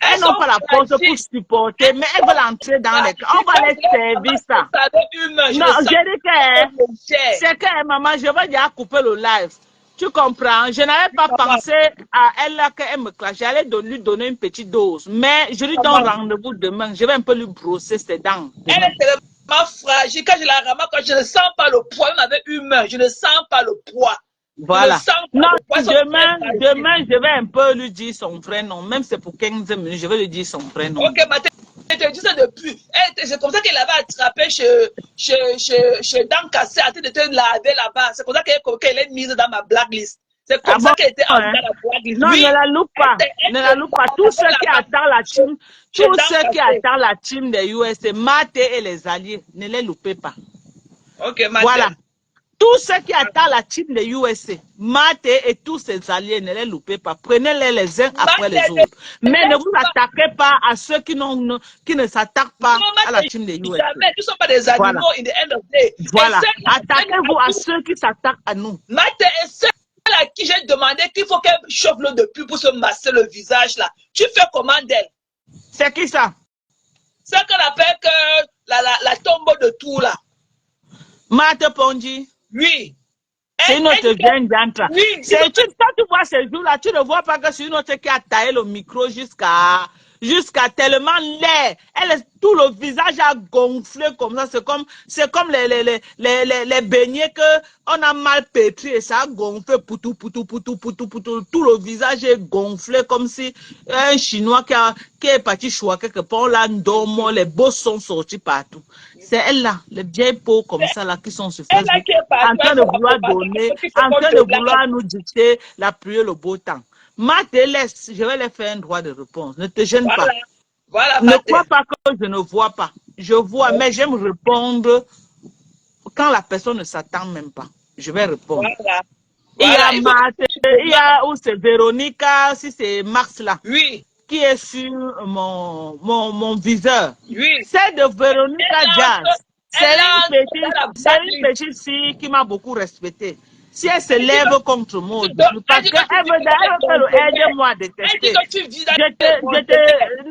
Elles n'ont pas la force pour supporter, mais elles veulent entrer dans les... On va les servir ça. Non, je dis que c'est que, maman, je vais déjà couper le live. Tu comprends? Je n'avais pas pensé à elle là qu'elle me clash. J'allais lui donner une petite dose. Mais je lui donne rendez-vous demain. Je vais un peu lui brosser ses dents. Elle est tellement fragile. Quand je la ramasse, quand je ne sens pas le poids, même avec humain, je ne sens pas le poids. Voilà. Non, demain, je vais un peu lui dire son vrai nom. Même si c'est pour 15 minutes, je vais lui dire son vrai nom. Ok, Mathé, je te dis ça depuis. C'est comme ça qu'elle avait attrapé chez Dan Cassé, en train de te laver là-bas. C'est comme ça qu'elle est mise dans ma blacklist. C'est comme ça qu'elle était en dans la blacklist. Non, ne la loupe pas. Ne la loupe pas. Tous ceux qui attendent la team, la team des USA, Mathé et les alliés, ne les loupez pas. Ok, Mathé. Voilà. Tous ceux qui attendent la team des USA, Mathé et tous ses alliés, ne les loupez pas. Prenez-les les uns après les autres. Mais ne vous attaquez pas à ceux qui ne s'attaquent pas à la team des USA. Jamais, nous ne sommes pas des animaux in the end of the day. Voilà. Attaquez-vous à ceux qui s'attaquent à nous. Mathé est celle à qui j'ai demandé qu'il faut qu'elle chauffe l'eau de pluie pour se masser le visage là. Tu fais comment d'elle? C'est qui ça? C'est qu'on appelle que la tombe de tout là. Mathé Ponji. Oui. C'est une autre vieille d'entre. Oui. Quand tu vois ces jours-là, tu ne vois pas que c'est une autre qui a taillé le micro jusqu'à tellement laid. Tout le visage a gonflé comme ça. C'est comme les beignets que on a mal pétri et ça a gonflé poutou. Tout le visage est gonflé comme si un Chinois qui est parti choisir quelque part là, dormant, les bosses sont sortis partout. C'est elle là, les vieilles peaux comme ça là qui sont sur Facebook, en train de vouloir donner, en train de vouloir nous dicter la pluie et le beau temps. Mathé, laisse, je vais les faire un droit de réponse. Ne te gêne pas. Voilà, ne crois pas que je ne vois pas. Je vois, mais j'aime répondre quand la personne ne s'attend même pas. Je vais répondre. Voilà. Il y a Mathé, il y a où c'est Véronica, si c'est Max là. Oui. Qui est sur mon viseur. Oui. C'est de Véronica Jazz. C'est une petite fille qui m'a beaucoup respectée. Si elle se lève contre moi, parce qu'elle veut aider-moi à détester.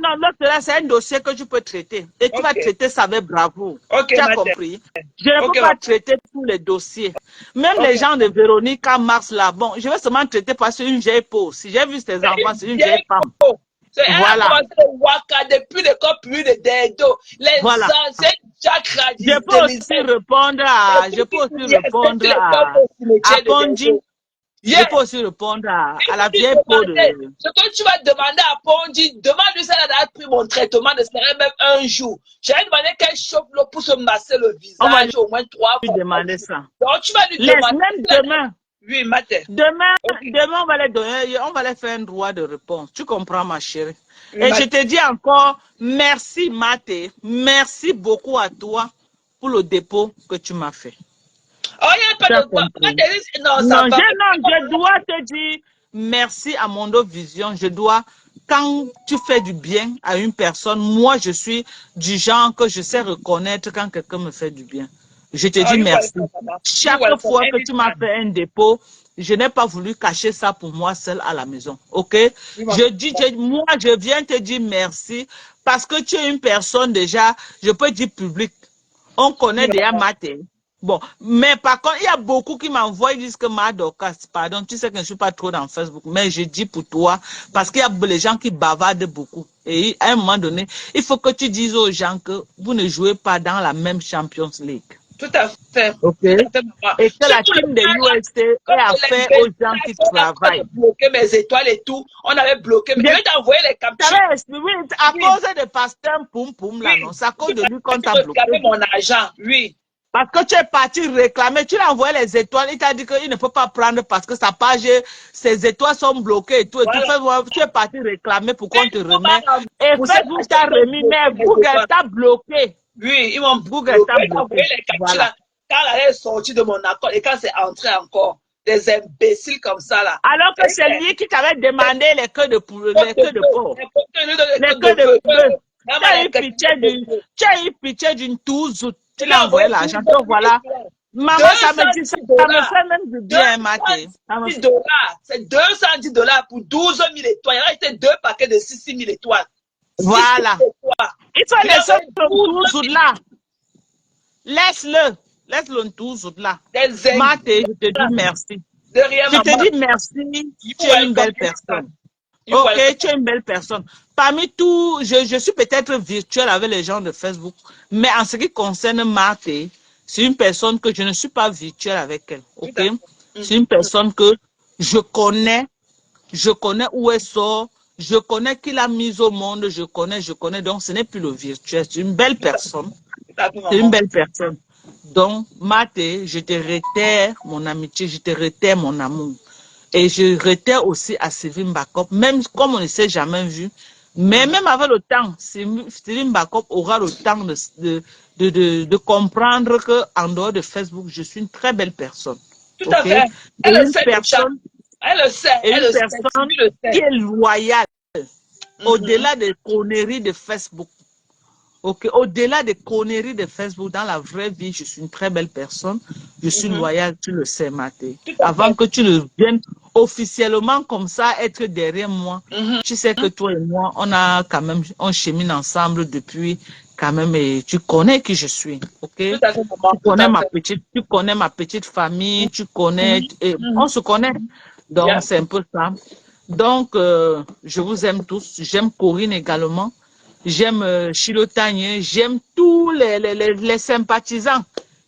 Non, l'autre là, c'est un dossier que tu peux traiter. Et tu vas traiter ça avec bravoure. Tu as compris? Je ne peux pas traiter tous les dossiers. Même les gens de Véronica Mars là, bon, je vais seulement traiter parce que c'est une vieille peau. Si j'ai vu ses enfants, c'est une vieille femme. C'est un Voilà. commencé de Waka depuis le corps plus de Dedo. Les Voilà. anciens chakras Je peux aussi répondre à Ponji. Yes. Je peux aussi répondre à la Tu vieille peau de... Ce que tu vas demander à Ponji, demande-lui si elle a pris mon traitement de serait même un jour. J'ai demandé qu'elle chauffe l'eau pour se masser le On va visage au moins 3 lui fois. demander ça. Donc tu vas lui Laisse demander. même demain. Oui, Maté. Demain, Okay. demain, on va les donner, on va les faire un droit de réponse. Tu comprends, ma chérie? Oui, Et Maté. je te dis encore, merci, Maté. Merci beaucoup à toi pour le dépôt que tu m'as fait. Oh, il n'y a pas de quoi. Non, ça Non, va. je dois te dire merci à Mondo Vision. Je dois, quand tu fais du bien à une personne, moi, je suis du genre que je sais reconnaître quand quelqu'un me fait du bien. Je te dis merci. Chaque fois que tu m'as fait un dépôt, je n'ai pas voulu cacher ça pour moi seul à la maison. OK? Moi, je viens te dire merci parce que tu es une personne déjà, je peux dire public. On connaît déjà Maté. Bon, mais par contre, il y a beaucoup qui m'envoient, ils disent que Madokas, pardon, tu sais que je ne suis pas trop dans Facebook, mais je dis pour toi, parce qu'il y a les gens qui bavardent beaucoup. Et à un moment donné, il faut que tu dises aux gens que vous ne jouez pas dans la même Champions League. Tout à fait. OK. Et que la team de USA est affaire aux gens qui travaillent. On a bloqué mes étoiles et tout. On avait bloqué. Mais je vais t'envoyer les captures. Oui, à cause de Pasteur Poum Poum, là, non? C'est à cause de lui qu'on t'a bloqué. Mon argent, oui. Parce que tu es parti réclamer, tu lui as envoyé les étoiles, il t'a dit qu'il ne peut pas prendre parce que sa page, ses étoiles sont bloquées et tout. Et voilà. Tu es parti réclamer pour qu'on te remette. Et Facebook t'a remis, mais Google t'a bloqué. Oui, ils m'ont Google t'a bloqué. Voilà. Quand elle est sortie de mon accord et quand c'est entré encore, des imbéciles comme ça là. Alors que c'est lui qui t'avait demandé les queues de porc. Les queues de porc. Tu as eu pitié d'une touze. Tu l'as envoyé l'argent. Donc voilà. Maman, ça me fait même du bien, Maté. C'est $210 pour 12 000 étoiles. Il y a été 2 paquets de 6 000 étoiles. Voilà. Il faut laisser le touze là. Laisse-le. Laisse-le touze là. Maté, je te dis merci. Je te dis merci. Tu es une belle personne. Ok, tu es une belle personne. Parmi tout, je suis peut-être virtuel avec les gens de Facebook, mais en ce qui concerne Maté, c'est une personne que je ne suis pas virtuel avec elle. Ok, c'est une personne que je connais où elle sort, je connais qui l'a mise au monde, je connais, donc ce n'est plus le virtuel. C'est une belle personne. C'est une belle personne. Donc, Maté, je te réitère mon amitié, je te réitère mon amour. Et je réitère aussi à Sylvie Mbakop, même comme on ne s'est jamais vu, mais même avec le temps, Sylvie Mbakop aura le temps de comprendre qu'en dehors de Facebook, je suis une très belle personne. Tout à fait. Elle le sait. Elle le sait. Et une personne qui est loyale, au-delà des conneries de Facebook. Ok, au-delà des conneries de Facebook, dans la vraie vie, je suis une très belle personne. Je suis loyale, tu le sais, Maté. Avant que tu ne viennes officiellement comme ça, être derrière moi, tu sais que toi et moi, on chemine ensemble depuis quand même, et tu connais qui je suis, ok? Tu connais ma petite famille, tu connais, et on se connaît. Donc, c'est un peu ça. Donc, je vous aime tous. J'aime Corinne également. J'aime Chilotanye, j'aime tous les sympathisants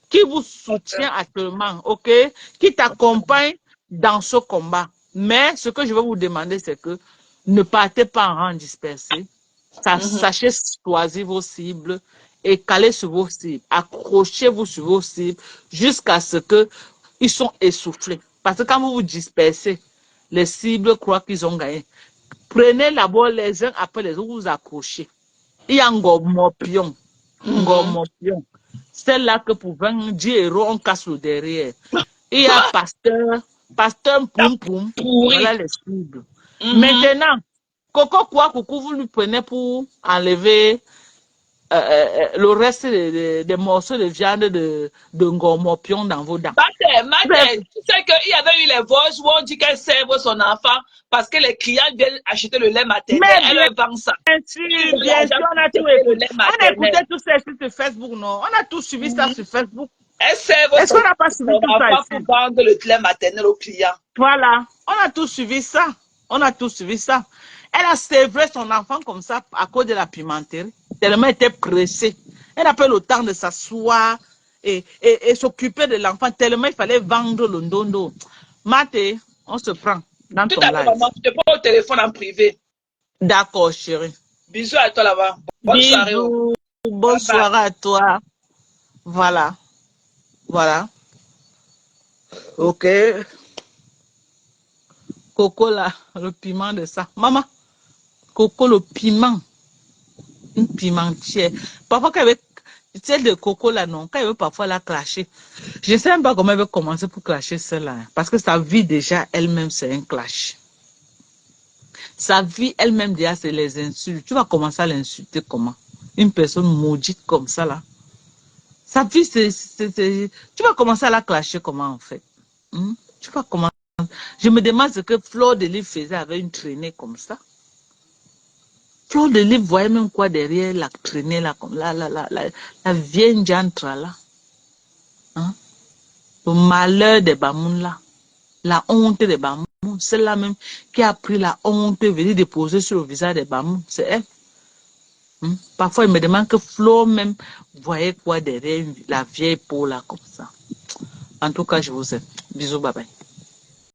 qui vous soutiennent actuellement, ok? Qui t'accompagnent dans ce combat. Mais ce que je vais vous demander, c'est que ne partez pas en rang dispersé. Sachez choisir vos cibles et caler sur vos cibles. Accrochez-vous sur vos cibles jusqu'à ce qu'ils sont essoufflés. Parce que quand vous vous dispersez, les cibles croient qu'ils ont gagné. Prenez d'abord les uns après les autres, vous accrochez. Il y a Ngomopion. Celle-là que pour 20 héros, on casse le derrière. Il y a Pasteur Poum Poum. Voilà les cibles. Maintenant, Coco quoi, coucou, vous lui prenez pour enlever le reste des morceaux de viande de Ngomopion dans vos dents. Maté, tu sais qu'il y avait eu les voix où on dit qu'elle serve son enfant parce que les clients viennent acheter le lait maternel. Elle vend ça. Bien sûr, on a tout écouté. On a écouté tout ça sur Facebook, non? On a tout suivi ça sur Facebook. Est-ce qu'on n'a pas suivi tout ça ici? Pour vendre le lait maternel aux clients. Voilà, on a tout suivi ça. On a tout suivi ça. Elle a sévré son enfant comme ça à cause de la pimenterie. Tellement elle était pressée. Elle n'a pas le temps de s'asseoir et s'occuper de l'enfant. Tellement il fallait vendre le ndondo. Maté, on se prend dans Tout ton à l'heure, live. maman, je te prends au téléphone en privé. D'accord, chérie. Bisous à toi là-bas. Bonne soirée. Bisous. Bye Bonne bye. soirée à toi. Voilà. Voilà. Ok. Coco là, le piment de ça. Maman, Coco, le piment. Une pimentière. Parfois, quand elle veut, celle de Coco là, non, quand elle veut parfois la clasher. Je ne sais même pas comment elle veut commencer pour clasher celle-là. Hein, parce que sa vie déjà, elle-même, c'est un clash. Sa vie elle-même déjà, c'est les insultes. Tu vas commencer à l'insulter comment? Une personne maudite comme ça là. Sa vie, tu vas commencer à la clasher comment en fait? Tu vas commencer. Je me demande ce que Fleur de Lys faisait avec une traînée comme ça. Fleur de Lys voyait même quoi derrière la traînée là, comme la vieille jantre là. Hein? Le malheur des Bamoun là. La honte des Bamoun. Celle-là même qui a pris la honte et venir déposer sur le visage des Bamoun. C'est elle. Parfois, il me demande que Flo même voyait quoi derrière la vieille peau là comme ça. En tout cas, je vous aime. Bisous, bye bye.